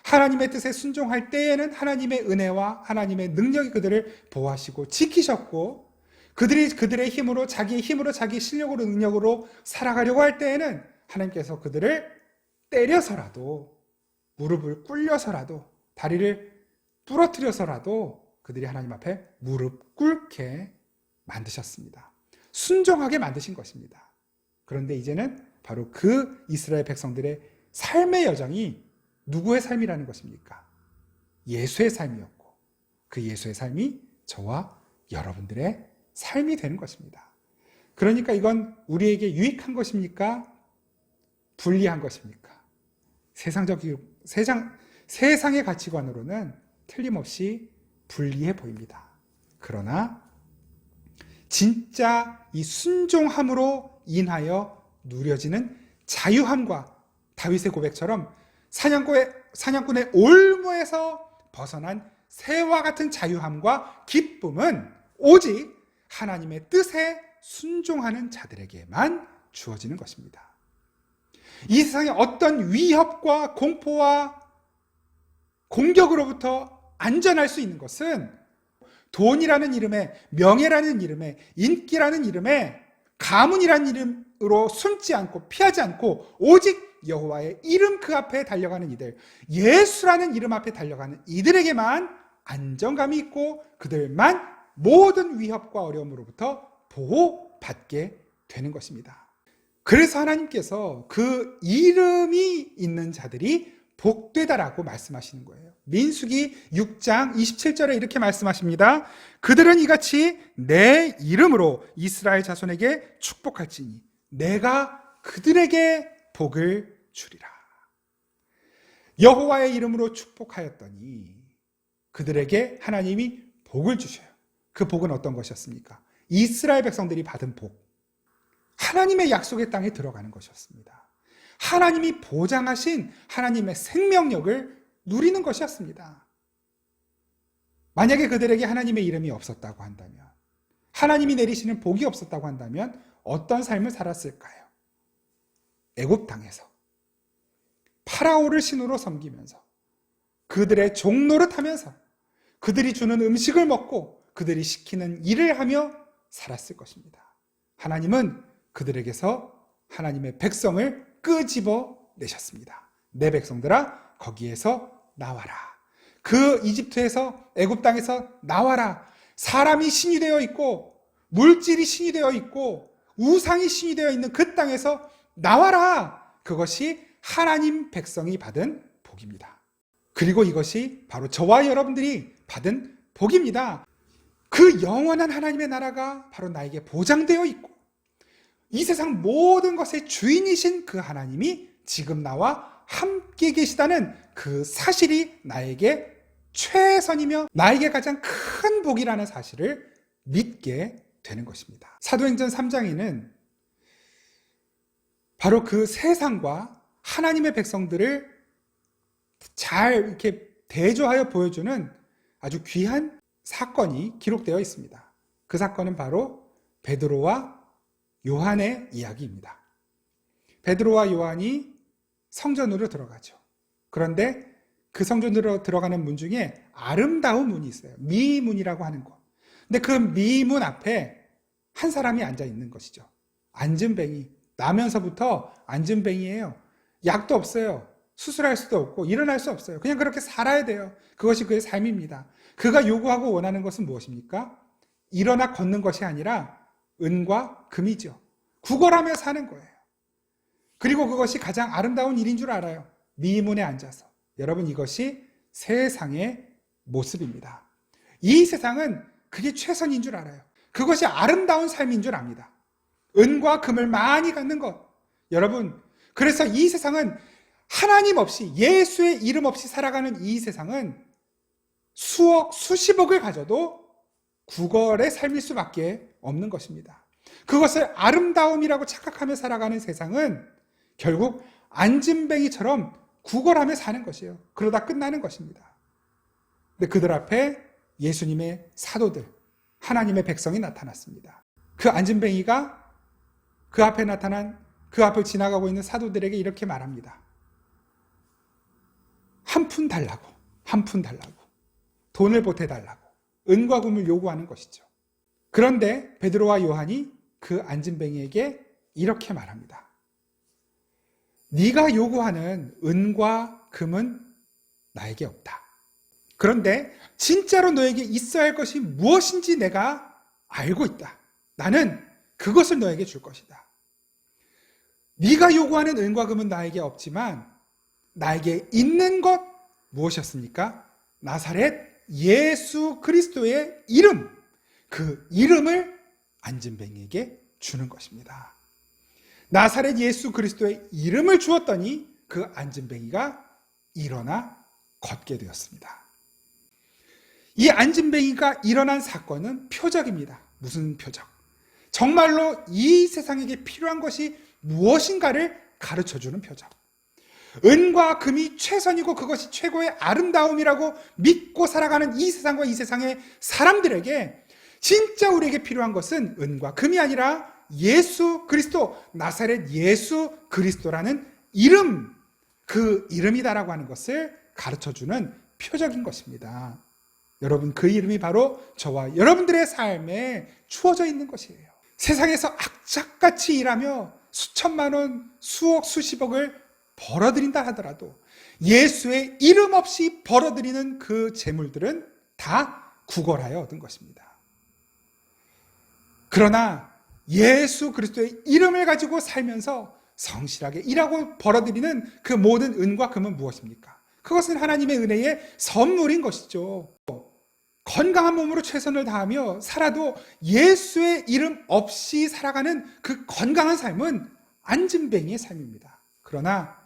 하나님의 뜻에 순종할 때에는 하나님의 은혜와 하나님의 능력이 그들을 보호하시고 지키셨고, 그들의 힘으로, 자기의 힘으로, 자기 실력으로, 능력으로 살아가려고 할 때에는 하나님께서 그들을 때려서라도, 무릎을 꿇려서라도, 다리를 부러뜨려서라도 그들이 하나님 앞에 무릎 꿇게 만드셨습니다. 순종하게 만드신 것입니다. 그런데 이제는 바로 그 이스라엘 백성들의 삶의 여정이 누구의 삶이라는 것입니까? 예수의 삶이었고, 그 예수의 삶이 저와 여러분들의 삶이 되는 것입니다. 그러니까 이건 우리에게 유익한 것입니까? 불리한 것입니까? 세상의 가치관으로는 틀림없이 불리해 보입니다. 그러나 진짜 이 순종함으로 인하여 누려지는 자유함과 다윗의 고백처럼 사냥꾼의 올무에서 벗어난 새와 같은 자유함과 기쁨은 오직 하나님의 뜻에 순종하는 자들에게만 주어지는 것입니다. 이 세상의 어떤 위협과 공포와 공격으로부터 안전할 수 있는 것은 돈이라는 이름에, 명예라는 이름에, 인기라는 이름에, 가문이라는 이름으로 숨지 않고 피하지 않고 오직 여호와의 이름 그 앞에 달려가는 이들, 예수라는 이름 앞에 달려가는 이들에게만 안정감이 있고 그들만 모든 위협과 어려움으로부터 보호받게 되는 것입니다. 그래서 하나님께서 그 이름이 있는 자들이 복되다라고 말씀하시는 거예요. 민수기 6장 27절에 이렇게 말씀하십니다. 그들은 이같이 내 이름으로 이스라엘 자손에게 축복할지니 내가 그들에게 복을 주리라. 여호와의 이름으로 축복하였더니 그들에게 하나님이 복을 주셔요. 그 복은 어떤 것이었습니까? 이스라엘 백성들이 받은 복, 하나님의 약속의 땅에 들어가는 것이었습니다. 하나님이 보장하신 하나님의 생명력을 누리는 것이었습니다. 만약에 그들에게 하나님의 이름이 없었다고 한다면, 하나님이 내리시는 복이 없었다고 한다면 어떤 삶을 살았을까요? 애굽 땅에서 파라오를 신으로 섬기면서 그들의 종노릇 하면서 그들이 주는 음식을 먹고 그들이 시키는 일을 하며 살았을 것입니다. 하나님은 그들에게서 하나님의 백성을 끄집어 내셨습니다. 내 백성들아 거기에서 나와라. 그 이집트에서 애굽 땅에서 나와라. 사람이 신이 되어 있고 물질이 신이 되어 있고 우상이 신이 되어 있는 그 땅에서 나와라. 그것이 하나님 백성이 받은 복입니다. 그리고 이것이 바로 저와 여러분들이 받은 복입니다. 그 영원한 하나님의 나라가 바로 나에게 보장되어 있고 이 세상 모든 것의 주인이신 그 하나님이 지금 나와 함께 계시다는 그 사실이 나에게 최선이며 나에게 가장 큰 복이라는 사실을 믿게 되는 것입니다. 사도행전 3장에는 바로 그 세상과 하나님의 백성들을 잘 이렇게 대조하여 보여주는 아주 귀한 사건이 기록되어 있습니다. 그 사건은 바로 베드로와 요한의 이야기입니다. 베드로와 요한이 성전으로 들어가죠. 그런데 그 성전으로 들어가는 문 중에 아름다운 문이 있어요. 미문이라고 하는 곳. 근데 그 미문 앞에 한 사람이 앉아 있는 것이죠. 앉은뱅이. 나면서부터 앉은뱅이에요. 약도 없어요. 수술할 수도 없고 일어날 수 없어요. 그냥 그렇게 살아야 돼요. 그것이 그의 삶입니다. 그가 요구하고 원하는 것은 무엇입니까? 일어나 걷는 것이 아니라 은과 금이죠. 구걸하며 사는 거예요. 그리고 그것이 가장 아름다운 일인 줄 알아요. 미문에 앉아서. 여러분 이것이 세상의 모습입니다. 이 세상은 그게 최선인 줄 알아요. 그것이 아름다운 삶인 줄 압니다. 은과 금을 많이 갖는 것. 여러분 그래서 이 세상은 하나님 없이 예수의 이름 없이 살아가는 이 세상은 수억 수십억을 가져도 구걸의 삶일 수밖에 없는 것입니다. 그것을 아름다움이라고 착각하며 살아가는 세상은 결국 앉은뱅이처럼 구걸하며 사는 것이에요. 그러다 끝나는 것입니다. 근데 그들 앞에 예수님의 사도들, 하나님의 백성이 나타났습니다. 그 앉은뱅이가 그 앞에 나타난 그 앞을 지나가고 있는 사도들에게 이렇게 말합니다. 한 푼 달라고, 한 푼 달라고, 돈을 보태달라고, 은과 금을 요구하는 것이죠. 그런데 베드로와 요한이 그 앉은뱅이에게 이렇게 말합니다. 네가 요구하는 은과 금은 나에게 없다. 그런데 진짜로 너에게 있어야 할 것이 무엇인지 내가 알고 있다. 나는 그것을 너에게 줄 것이다. 네가 요구하는 은과 금은 나에게 없지만 나에게 있는 것 무엇이었습니까? 나사렛 예수 그리스도의 이름, 그 이름을 앉은뱅이에게 주는 것입니다. 나사렛 예수 그리스도의 이름을 주었더니 그 앉은뱅이가 일어나 걷게 되었습니다. 이 앉은뱅이가 일어난 사건은 표적입니다. 무슨 표적? 정말로 이 세상에게 필요한 것이 무엇인가를 가르쳐주는 표적. 은과 금이 최선이고 그것이 최고의 아름다움이라고 믿고 살아가는 이 세상과 이 세상의 사람들에게 진짜 우리에게 필요한 것은 은과 금이 아니라 예수 그리스도, 나사렛 예수 그리스도라는 이름, 그 이름이다라고 하는 것을 가르쳐주는 표적인 것입니다. 여러분 그 이름이 바로 저와 여러분들의 삶에 주어져 있는 것이에요. 세상에서 악착같이 일하며 수천만 원, 수억, 수십억을 벌어들인다 하더라도 예수의 이름 없이 벌어들이는 그 재물들은 다 구걸하여 얻은 것입니다. 그러나 예수 그리스도의 이름을 가지고 살면서 성실하게 일하고 벌어들이는 그 모든 은과 금은 무엇입니까? 그것은 하나님의 은혜의 선물인 것이죠. 건강한 몸으로 최선을 다하며 살아도 예수의 이름 없이 살아가는 그 건강한 삶은 앉은뱅이의 삶입니다. 그러나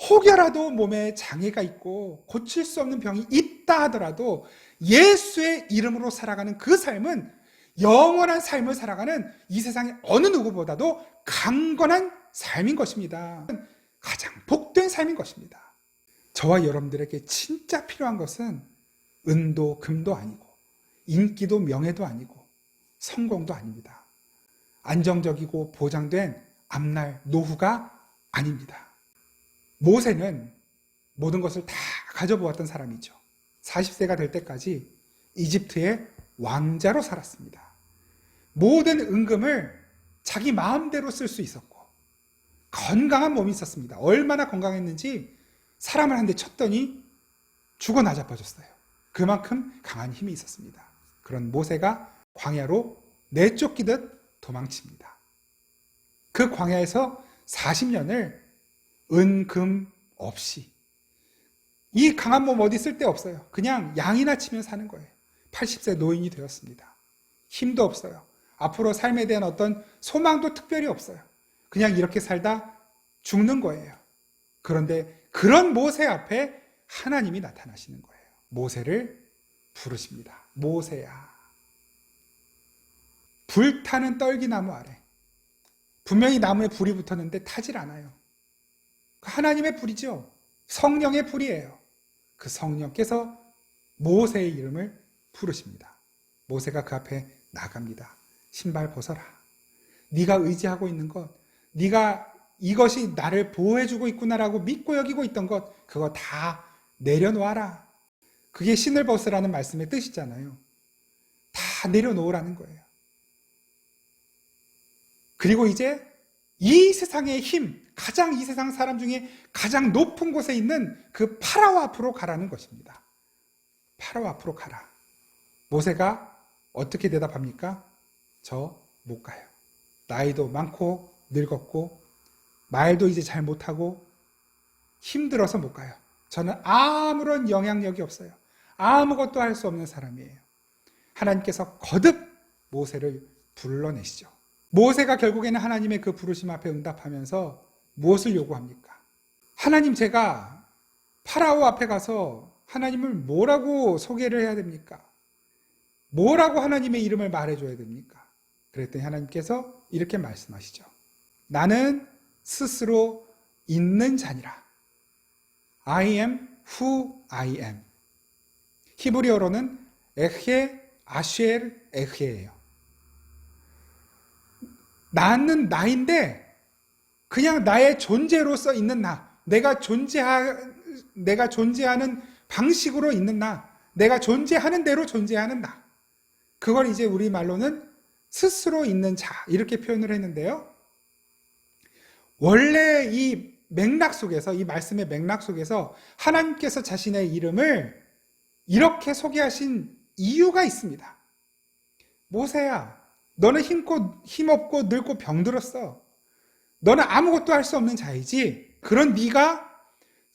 혹여라도 몸에 장애가 있고 고칠 수 없는 병이 있다 하더라도 예수의 이름으로 살아가는 그 삶은 영원한 삶을 살아가는 이 세상의 어느 누구보다도 강건한 삶인 것입니다. 가장 복된 삶인 것입니다. 저와 여러분들에게 진짜 필요한 것은 은도 금도 아니고 인기도 명예도 아니고 성공도 아닙니다. 안정적이고 보장된 앞날 노후가 아닙니다. 모세는 모든 것을 다 가져보았던 사람이죠. 40세가 될 때까지 이집트의 왕자로 살았습니다. 모든 은금을 자기 마음대로 쓸 수 있었고 건강한 몸이 있었습니다. 얼마나 건강했는지 사람을 한 대 쳤더니 죽어 나자빠졌어요. 그만큼 강한 힘이 있었습니다. 그런 모세가 광야로 내쫓기듯 도망칩니다. 그 광야에서 40년을 은금 없이, 이 강한 몸 어디 쓸 데 없어요. 그냥 양이나 치며 사는 거예요. 80세 노인이 되었습니다. 힘도 없어요. 앞으로 삶에 대한 어떤 소망도 특별히 없어요. 그냥 이렇게 살다 죽는 거예요. 그런데 그런 모세 앞에 하나님이 나타나시는 거예요. 모세를 부르십니다. 모세야. 불타는 떨기나무 아래. 분명히 나무에 불이 붙었는데 타질 않아요. 하나님의 불이죠. 성령의 불이에요. 그 성령께서 모세의 이름을 부르십니다. 모세가 그 앞에 나갑니다. 신발 벗어라. 네가 의지하고 있는 것, 네가 이것이 나를 보호해주고 있구나라고 믿고 여기고 있던 것, 그거 다 내려놓아라. 그게 신을 벗으라는 말씀의 뜻이잖아요. 다 내려놓으라는 거예요. 그리고 이제 이 세상의 힘, 가장 이 세상 사람 중에 가장 높은 곳에 있는 그 파라오 앞으로 가라는 것입니다. 파라오 앞으로 가라. 모세가 어떻게 대답합니까? 저 못 가요. 나이도 많고 늙었고 말도 이제 잘 못하고 힘들어서 못 가요. 저는 아무런 영향력이 없어요. 아무것도 할 수 없는 사람이에요. 하나님께서 거듭 모세를 불러내시죠. 모세가 결국에는 하나님의 그 부르심 앞에 응답하면서 무엇을 요구합니까? 하나님, 제가 파라오 앞에 가서 하나님을 뭐라고 소개를 해야 됩니까? 뭐라고 하나님의 이름을 말해줘야 됩니까? 그랬더니 하나님께서 이렇게 말씀하시죠. 나는 스스로 있는 자니라. I am who I am. 히브리어로는 에헤 아쉘 에헤예요. 나는 나인데 그냥 나의 존재로서 있는 나, 내가 존재하는 방식으로 있는 나, 내가 존재하는 대로 존재하는 나. 그걸 이제 우리말로는 스스로 있는 자, 이렇게 표현을 했는데요. 원래 이 맥락 속에서, 이 말씀의 맥락 속에서 하나님께서 자신의 이름을 이렇게 소개하신 이유가 있습니다. 모세야, 너는 힘없고 늙고 병들었어. 너는 아무것도 할 수 없는 자이지. 그런 네가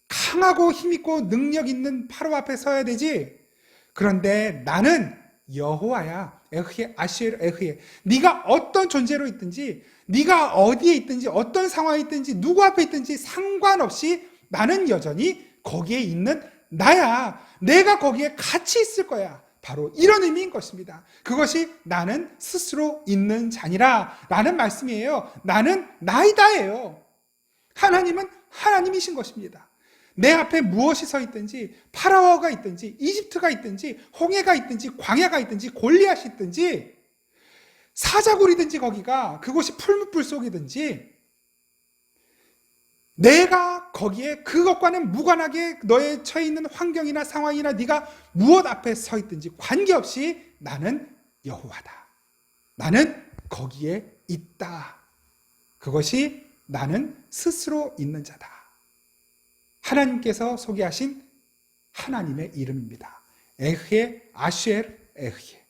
강하고 힘있고 능력 있는 파라오 앞에 서야 되지. 그런데 나는 여호와야. 에흐에 아시엘 에흐에. 네가 어떤 존재로 있든지, 네가 어디에 있든지, 어떤 상황에 있든지, 누구 앞에 있든지 상관없이 나는 여전히 거기에 있는 나야. 내가 거기에 같이 있을 거야. 바로 이런 의미인 것입니다. 그것이 나는 스스로 있는 자니라 라는 말씀이에요. 나는 나이다예요. 하나님은 하나님이신 것입니다. 내 앞에 무엇이 서 있든지, 파라오가 있든지, 이집트가 있든지, 홍해가 있든지, 광야가 있든지, 골리앗이 있든지, 사자굴이든지 거기가, 그곳이 풀무불 속이든지, 내가 거기에 그것과는 무관하게 너의 처해 있는 환경이나 상황이나 네가 무엇 앞에 서 있든지 관계없이 나는 여호와다. 나는 거기에 있다. 그것이 나는 스스로 있는 자다. 하나님께서 소개하신 하나님의 이름입니다. 에흐에 아쉘 에흐에.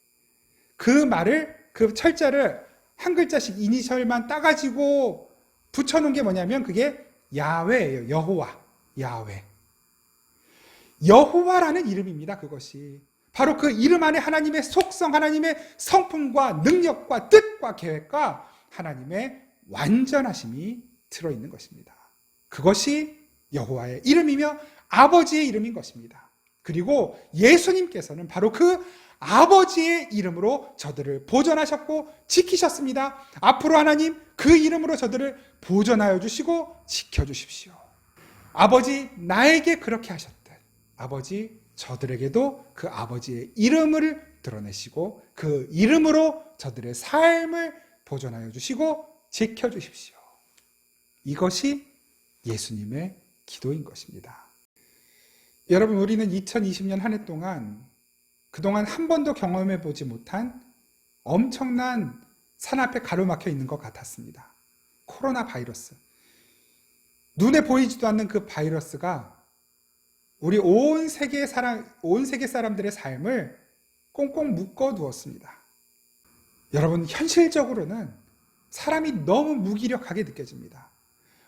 그 말을, 그 철자를 한 글자씩 이니셜만 따가지고 붙여놓은 게 뭐냐면 그게 야훼예요. 여호와, 야훼. 여호와라는 이름입니다. 그것이 바로 그 이름 안에 하나님의 속성, 하나님의 성품과 능력과 뜻과 계획과 하나님의 완전하심이 들어있는 것입니다. 그것이 여호와의 이름이며 아버지의 이름인 것입니다. 그리고 예수님께서는 바로 그 아버지의 이름으로 저들을 보존하셨고 지키셨습니다. 앞으로 하나님 그 이름으로 저들을 보존하여 주시고 지켜주십시오. 아버지 나에게 그렇게 하셨듯 아버지 저들에게도 그 아버지의 이름을 드러내시고 그 이름으로 저들의 삶을 보존하여 주시고 지켜주십시오. 이것이 예수님의 기도인 것입니다. 여러분, 우리는 2020년 한 해 동안 그동안 한 번도 경험해 보지 못한 엄청난 산 앞에 가로막혀 있는 것 같았습니다. 코로나 바이러스. 눈에 보이지도 않는 그 바이러스가 우리 온 세계 사람들의 삶을 꽁꽁 묶어 두었습니다. 여러분, 현실적으로는 사람이 너무 무기력하게 느껴집니다.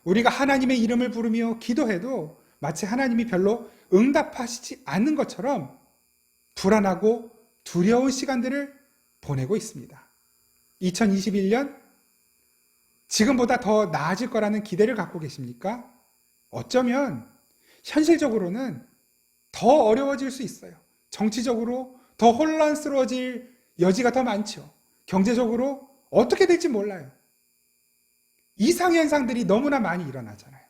우리가 하나님의 이름을 부르며 기도해도 마치 하나님이 별로 응답하시지 않는 것처럼 불안하고 두려운 시간들을 보내고 있습니다. 2021년 지금보다 더 나아질 거라는 기대를 갖고 계십니까? 어쩌면 현실적으로는 더 어려워질 수 있어요. 정치적으로 더 혼란스러워질 여지가 더 많죠. 경제적으로 어떻게 될지 몰라요. 이상현상들이 너무나 많이 일어나잖아요.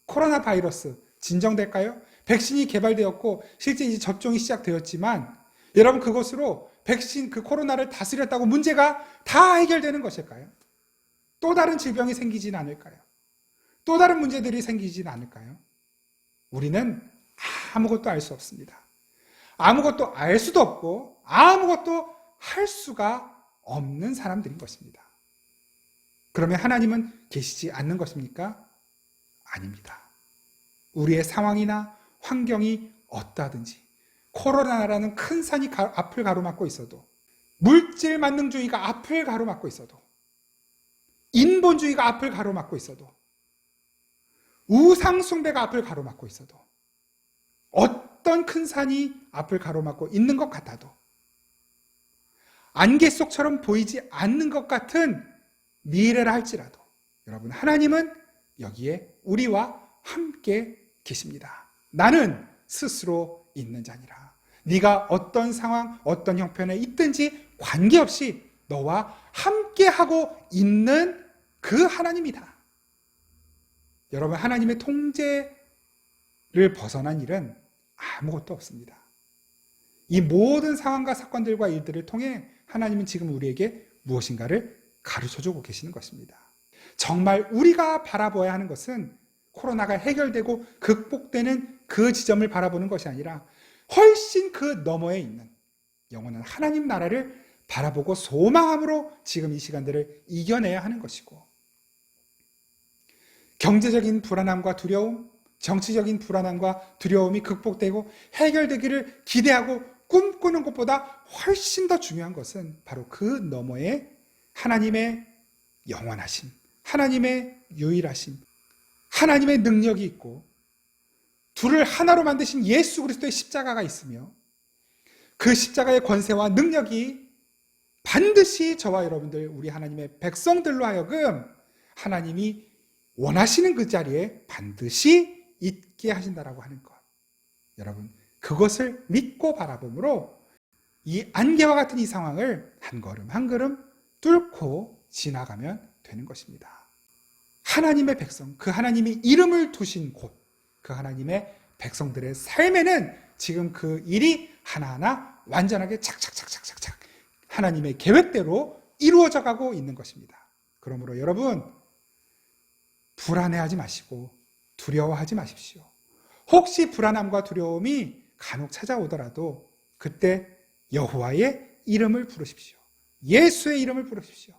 코로나 바이러스 진정될까요? 백신이 개발되었고 실제 이제 접종이 시작되었지만 여러분, 그것으로 백신 그 코로나를 다스렸다고 문제가 다 해결되는 것일까요? 또 다른 질병이 생기진 않을까요? 또 다른 문제들이 생기진 않을까요? 우리는 아무것도 알 수 없습니다. 아무것도 알 수도 없고 아무것도 할 수가 없는 사람들인 것입니다. 그러면 하나님은 계시지 않는 것입니까? 아닙니다. 우리의 상황이나 환경이 어떠하든지 코로나라는 큰 산이 앞을 가로막고 있어도, 물질 만능주의가 앞을 가로막고 있어도, 인본주의가 앞을 가로막고 있어도, 우상숭배가 앞을 가로막고 있어도, 어떤 큰 산이 앞을 가로막고 있는 것 같아도, 안개 속처럼 보이지 않는 것 같은 미래라 할지라도 여러분, 하나님은 여기에 우리와 함께 계십니다. 나는 스스로 있는 자니라. 네가 어떤 상황, 어떤 형편에 있든지 관계없이 너와 함께하고 있는 그 하나님이다. 여러분, 하나님의 통제를 벗어난 일은 아무것도 없습니다. 이 모든 상황과 사건들과 일들을 통해 하나님은 지금 우리에게 무엇인가를 가르쳐주고 계시는 것입니다. 정말 우리가 바라봐야 하는 것은 코로나가 해결되고 극복되는 그 지점을 바라보는 것이 아니라 훨씬 그 너머에 있는 영원한 하나님 나라를 바라보고 소망함으로 지금 이 시간들을 이겨내야 하는 것이고, 경제적인 불안함과 두려움, 정치적인 불안함과 두려움이 극복되고 해결되기를 기대하고 꿈꾸는 것보다 훨씬 더 중요한 것은 바로 그 너머에 하나님의 영원하심, 하나님의 유일하심, 하나님의 능력이 있고 둘을 하나로 만드신 예수 그리스도의 십자가가 있으며 그 십자가의 권세와 능력이 반드시 저와 여러분들, 우리 하나님의 백성들로 하여금 하나님이 원하시는 그 자리에 반드시 있게 하신다라고 하는 것. 여러분, 그것을 믿고 바라봄으로 이 안개와 같은 이 상황을 한 걸음 한 걸음 뚫고 지나가면 되는 것입니다. 하나님의 백성, 그 하나님이 이름을 두신 곳, 그 하나님의 백성들의 삶에는 지금 그 일이 하나하나 완전하게 착착착착착착 하나님의 계획대로 이루어져 가고 있는 것입니다. 그러므로 여러분, 불안해하지 마시고 두려워하지 마십시오. 혹시 불안함과 두려움이 간혹 찾아오더라도 그때 여호와의 이름을 부르십시오. 예수의 이름을 부르십시오.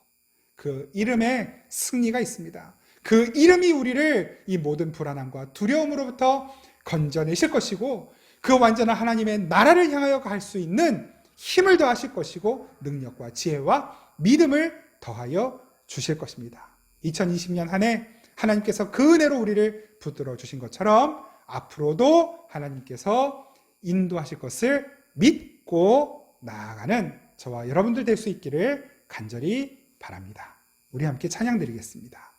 그 이름에 승리가 있습니다. 그 이름이 우리를 이 모든 불안함과 두려움으로부터 건져내실 것이고, 그 완전한 하나님의 나라를 향하여 갈 수 있는 힘을 더하실 것이고, 능력과 지혜와 믿음을 더하여 주실 것입니다. 2020년 한 해 하나님께서 그 은혜로 우리를 붙들어 주신 것처럼 앞으로도 하나님께서 인도하실 것을 믿고 나아가는 저와 여러분들 될 수 있기를 간절히 바랍니다. 우리 함께 찬양 드리겠습니다.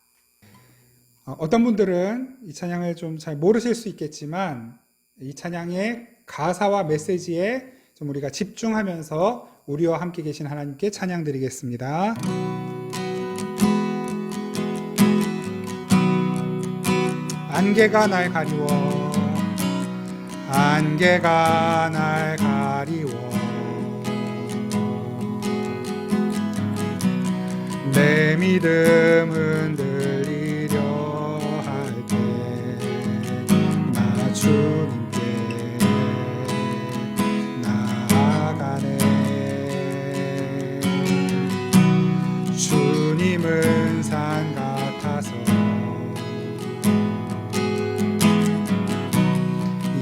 어떤 분들은 이 찬양을 좀 잘 모르실 수 있겠지만 이 찬양의 가사와 메시지에 좀 우리가 집중하면서 우리와 함께 계신 하나님께 찬양 드리겠습니다. 안개가 날 가리워, 안개가 날 가리워, 내 믿음 흔들리려 할 때 푸른 산 같아서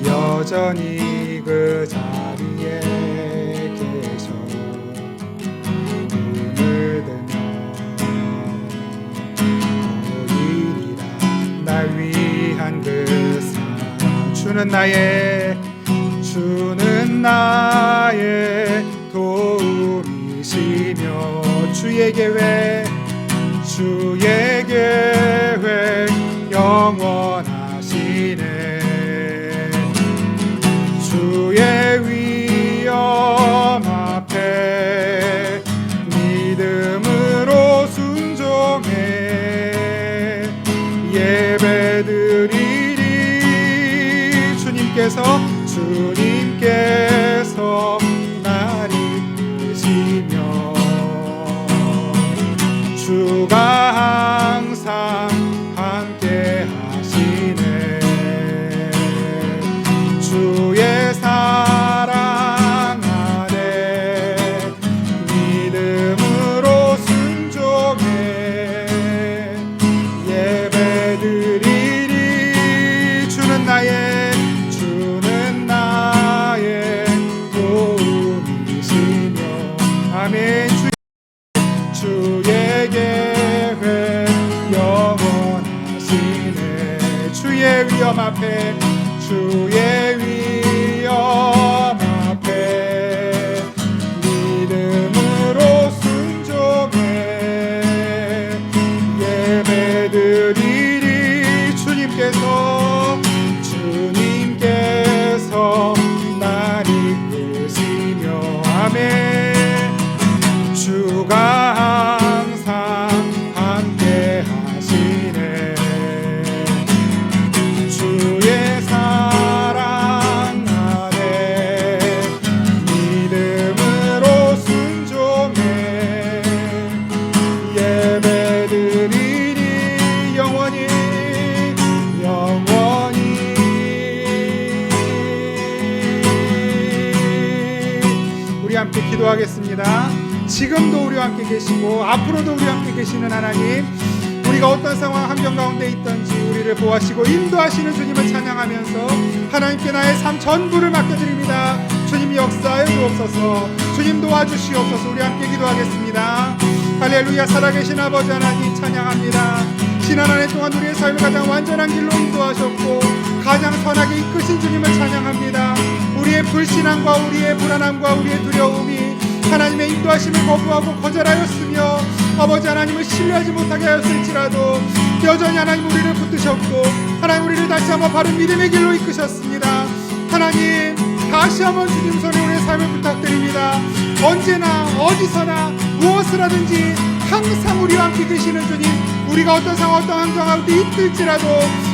여전히 그 자리에 계셔 눈을 들며 거인이라 날 위한 그 삶 주는 나의 도움이시며 주의 계획 영원하시네 주의 위엄 앞에 믿음으로 순종해 예배드리리 주님께서 날 이끄시며 주가 항상 함께 하시네 주의 사랑 안에 믿음으로 순종해 예배드리리 주는 나의 도움이시며 아멘 주의 계획 영원하시네 주의 위엄 앞에 믿음으로 순종해 예배드리리 주님께서 날 이끄시며 아멘 주가 항상 함께 하시네 주의 사랑 안에 믿음으로 순종해 예배드리리 영원히 우리 함께 기도하겠습니다. 지금도 우리와 함께 계시고 앞으로도 우리와 함께 계시는 하나님 우리가 어떤 상황 환경 가운데 있든지 우리를 보호하시고 인도하시는 주님을 찬양하면서 하나님께 나의 삶 전부를 맡겨드립니다. 주님 역사해 주옵소서 주님 도와주시옵소서 우리 함께 기도하겠습니다. 할렐루야 살아계신 아버지 하나님 찬양합니다. 지난 한 해 동안 우리의 삶을 가장 완전한 길로 인도하셨고 가장 선하게 이끄신 주님을 찬양합니다. 우리의 불신앙과 우리의 불안함과 우리의 두려움이 하나님의 인도하심을 거부하고 거절하였으며 아버지 하나님을 신뢰하지 못하게 하였을지라도 여전히 하나님 우리를 붙드셨고 하나님 우리를 다시 한번 바른 믿음의 길로 이끄셨습니다. 하나님 다시 한번 주님 손에 우리의 삶을 부탁드립니다. 언제나 어디서나 무엇을 하든지 항상 우리와 함께 계시는 주님 우리가 어떤 상황 어떤 환경 가운데 있을지라도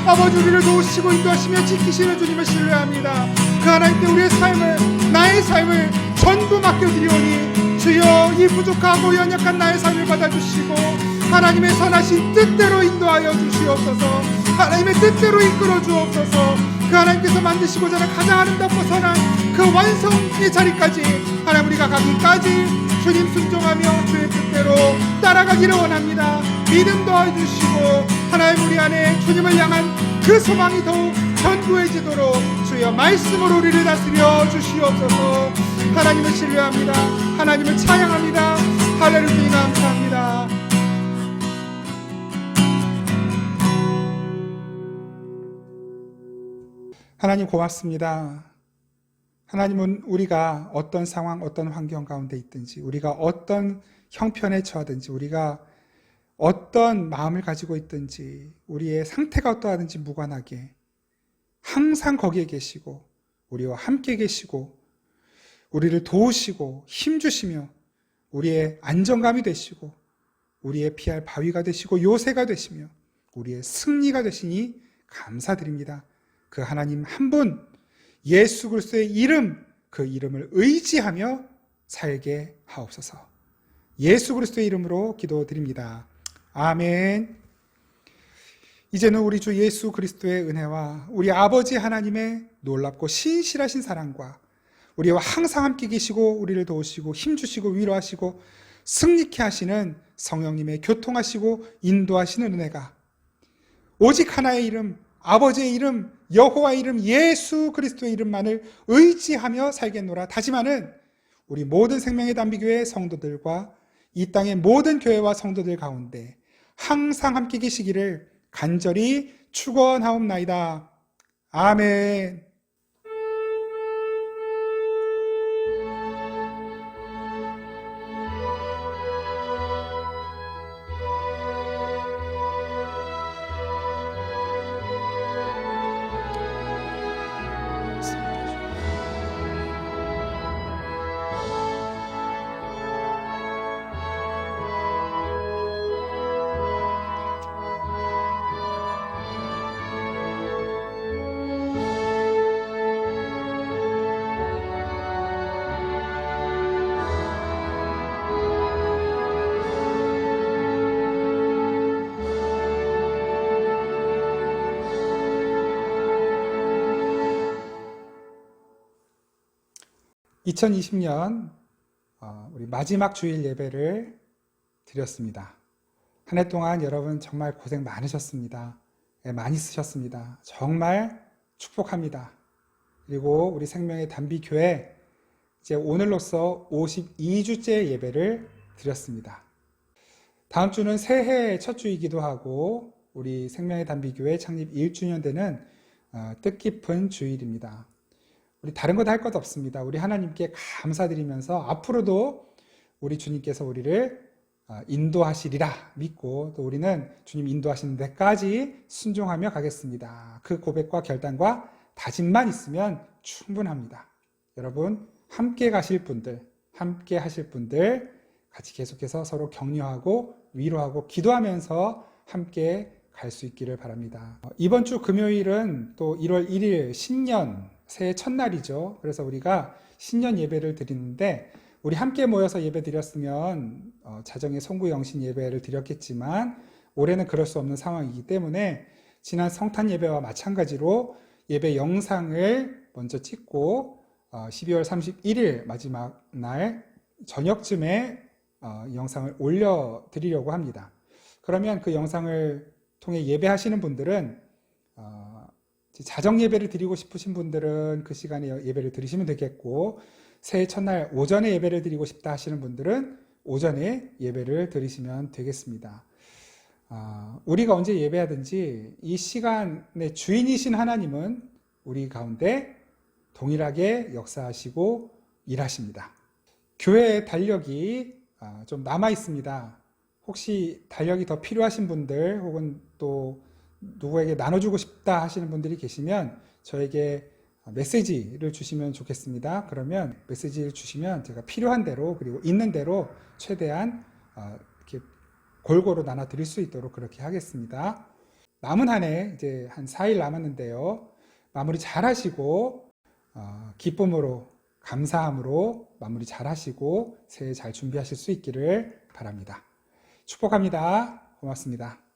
아버지 우리를 도우시고 인도하시며 지키시는 주님을 신뢰합니다. 그 하나님께 우리의 삶을 나의 삶을 전부 맡겨드리오니 주여 이 부족하고 연약한 나의 삶을 받아주시고 하나님의 선하신 뜻대로 인도하여 주시옵소서 하나님의 뜻대로 이끌어 주옵소서 그 하나님께서 만드시고자 하는 가장 아름답고 선한 그 완성의 자리까지 하나님 우리가 가기까지 주님 순종하며 주의 뜻대로 따라가기를 원합니다. 믿음 더해주시고 하나님 우리 안에 주님을 향한 그 소망이 더욱 견고해지도록 주여 말씀으로 우리를 다스려 주시옵소서. 하나님을 신뢰합니다. 하나님을 찬양합니다. 할렐루야 감사합니다. 하나님 고맙습니다. 하나님은 우리가 어떤 상황, 어떤 환경 가운데 있든지, 우리가 어떤 형편에 처하든지, 우리가 어떤 마음을 가지고 있든지, 우리의 상태가 어떠하든지 무관하게 항상 거기에 계시고, 우리와 함께 계시고, 우리를 도우시고, 힘주시며, 우리의 안정감이 되시고, 우리의 피할 바위가 되시고, 요새가 되시며, 우리의 승리가 되시니 감사드립니다. 그 하나님 한 분, 예수 그리스도의 이름, 그 이름을 의지하며 살게 하옵소서. 예수 그리스도의 이름으로 기도드립니다. 아멘. 이제는 우리 주 예수 그리스도의 은혜와 우리 아버지 하나님의 놀랍고 신실하신 사랑과 우리와 항상 함께 계시고 우리를 도우시고 힘주시고 위로하시고 승리케 하시는 성령님의 교통하시고 인도하시는 은혜가 오직 하나의 이름, 아버지의 이름, 여호와의 이름, 예수 그리스도의 이름만을 의지하며 살겠노라 다짐하는 우리 모든 생명의 단비교회 성도들과 이 땅의 모든 교회와 성도들 가운데 항상 함께 계시기를 간절히 축원하옵나이다. 아멘. (2020년) 우리 마지막 주일 예배를 드렸습니다. 한 해 동안 여러분 정말 고생 많으셨습니다. 많이 쓰셨습니다. 정말 축복합니다. 그리고 우리 생명의 단비교회 이제 오늘로써 52주째 예배를 드렸습니다. 다음 주는 새해 첫 주이기도 하고 우리 생명의 단비교회 창립 1주년 되는 뜻깊은 주일입니다. 우리 다른 것 할 것 없습니다. 우리 하나님께 감사드리면서 앞으로도 우리 주님께서 우리를 인도하시리라 믿고 또 우리는 주님 인도하시는 데까지 순종하며 가겠습니다. 그 고백과 결단과 다짐만 있으면 충분합니다. 여러분 함께 가실 분들, 함께 하실 분들 같이 계속해서 서로 격려하고 위로하고 기도하면서 함께 갈 수 있기를 바랍니다. 이번 주 금요일은 또 1월 1일 신년 새해 첫날이죠. 그래서 우리가 신년 예배를 드리는데 우리 함께 모여서 예배 드렸으면 자정에 송구영신 예배를 드렸겠지만 올해는 그럴 수 없는 상황이기 때문에 지난 성탄 예배와 마찬가지로 예배 영상을 먼저 찍고 12월 31일 마지막 날 저녁쯤에 영상을 올려드리려고 합니다. 그러면 그 영상을 통해 예배하시는 분들은 자정 예배를 드리고 싶으신 분들은 그 시간에 예배를 드리시면 되겠고 새해 첫날 오전에 예배를 드리고 싶다 하시는 분들은 오전에 예배를 드리시면 되겠습니다. 우리가 언제 예배하든지 이 시간의 주인이신 하나님은 우리 가운데 동일하게 역사하시고 일하십니다. 교회의 달력이 좀 남아 있습니다. 혹시 달력이 더 필요하신 분들 혹은 또 누구에게 나눠주고 싶다 하시는 분들이 계시면 저에게 메시지를 주시면 좋겠습니다. 그러면 메시지를 주시면 제가 필요한 대로 그리고 있는 대로 최대한 이렇게 골고루 나눠 드릴 수 있도록 그렇게 하겠습니다. 남은 한 해 이제 한 4일 남았는데요. 마무리 잘 하시고 기쁨으로 감사함으로 마무리 잘 하시고 새해 잘 준비하실 수 있기를 바랍니다. 축복합니다. 고맙습니다.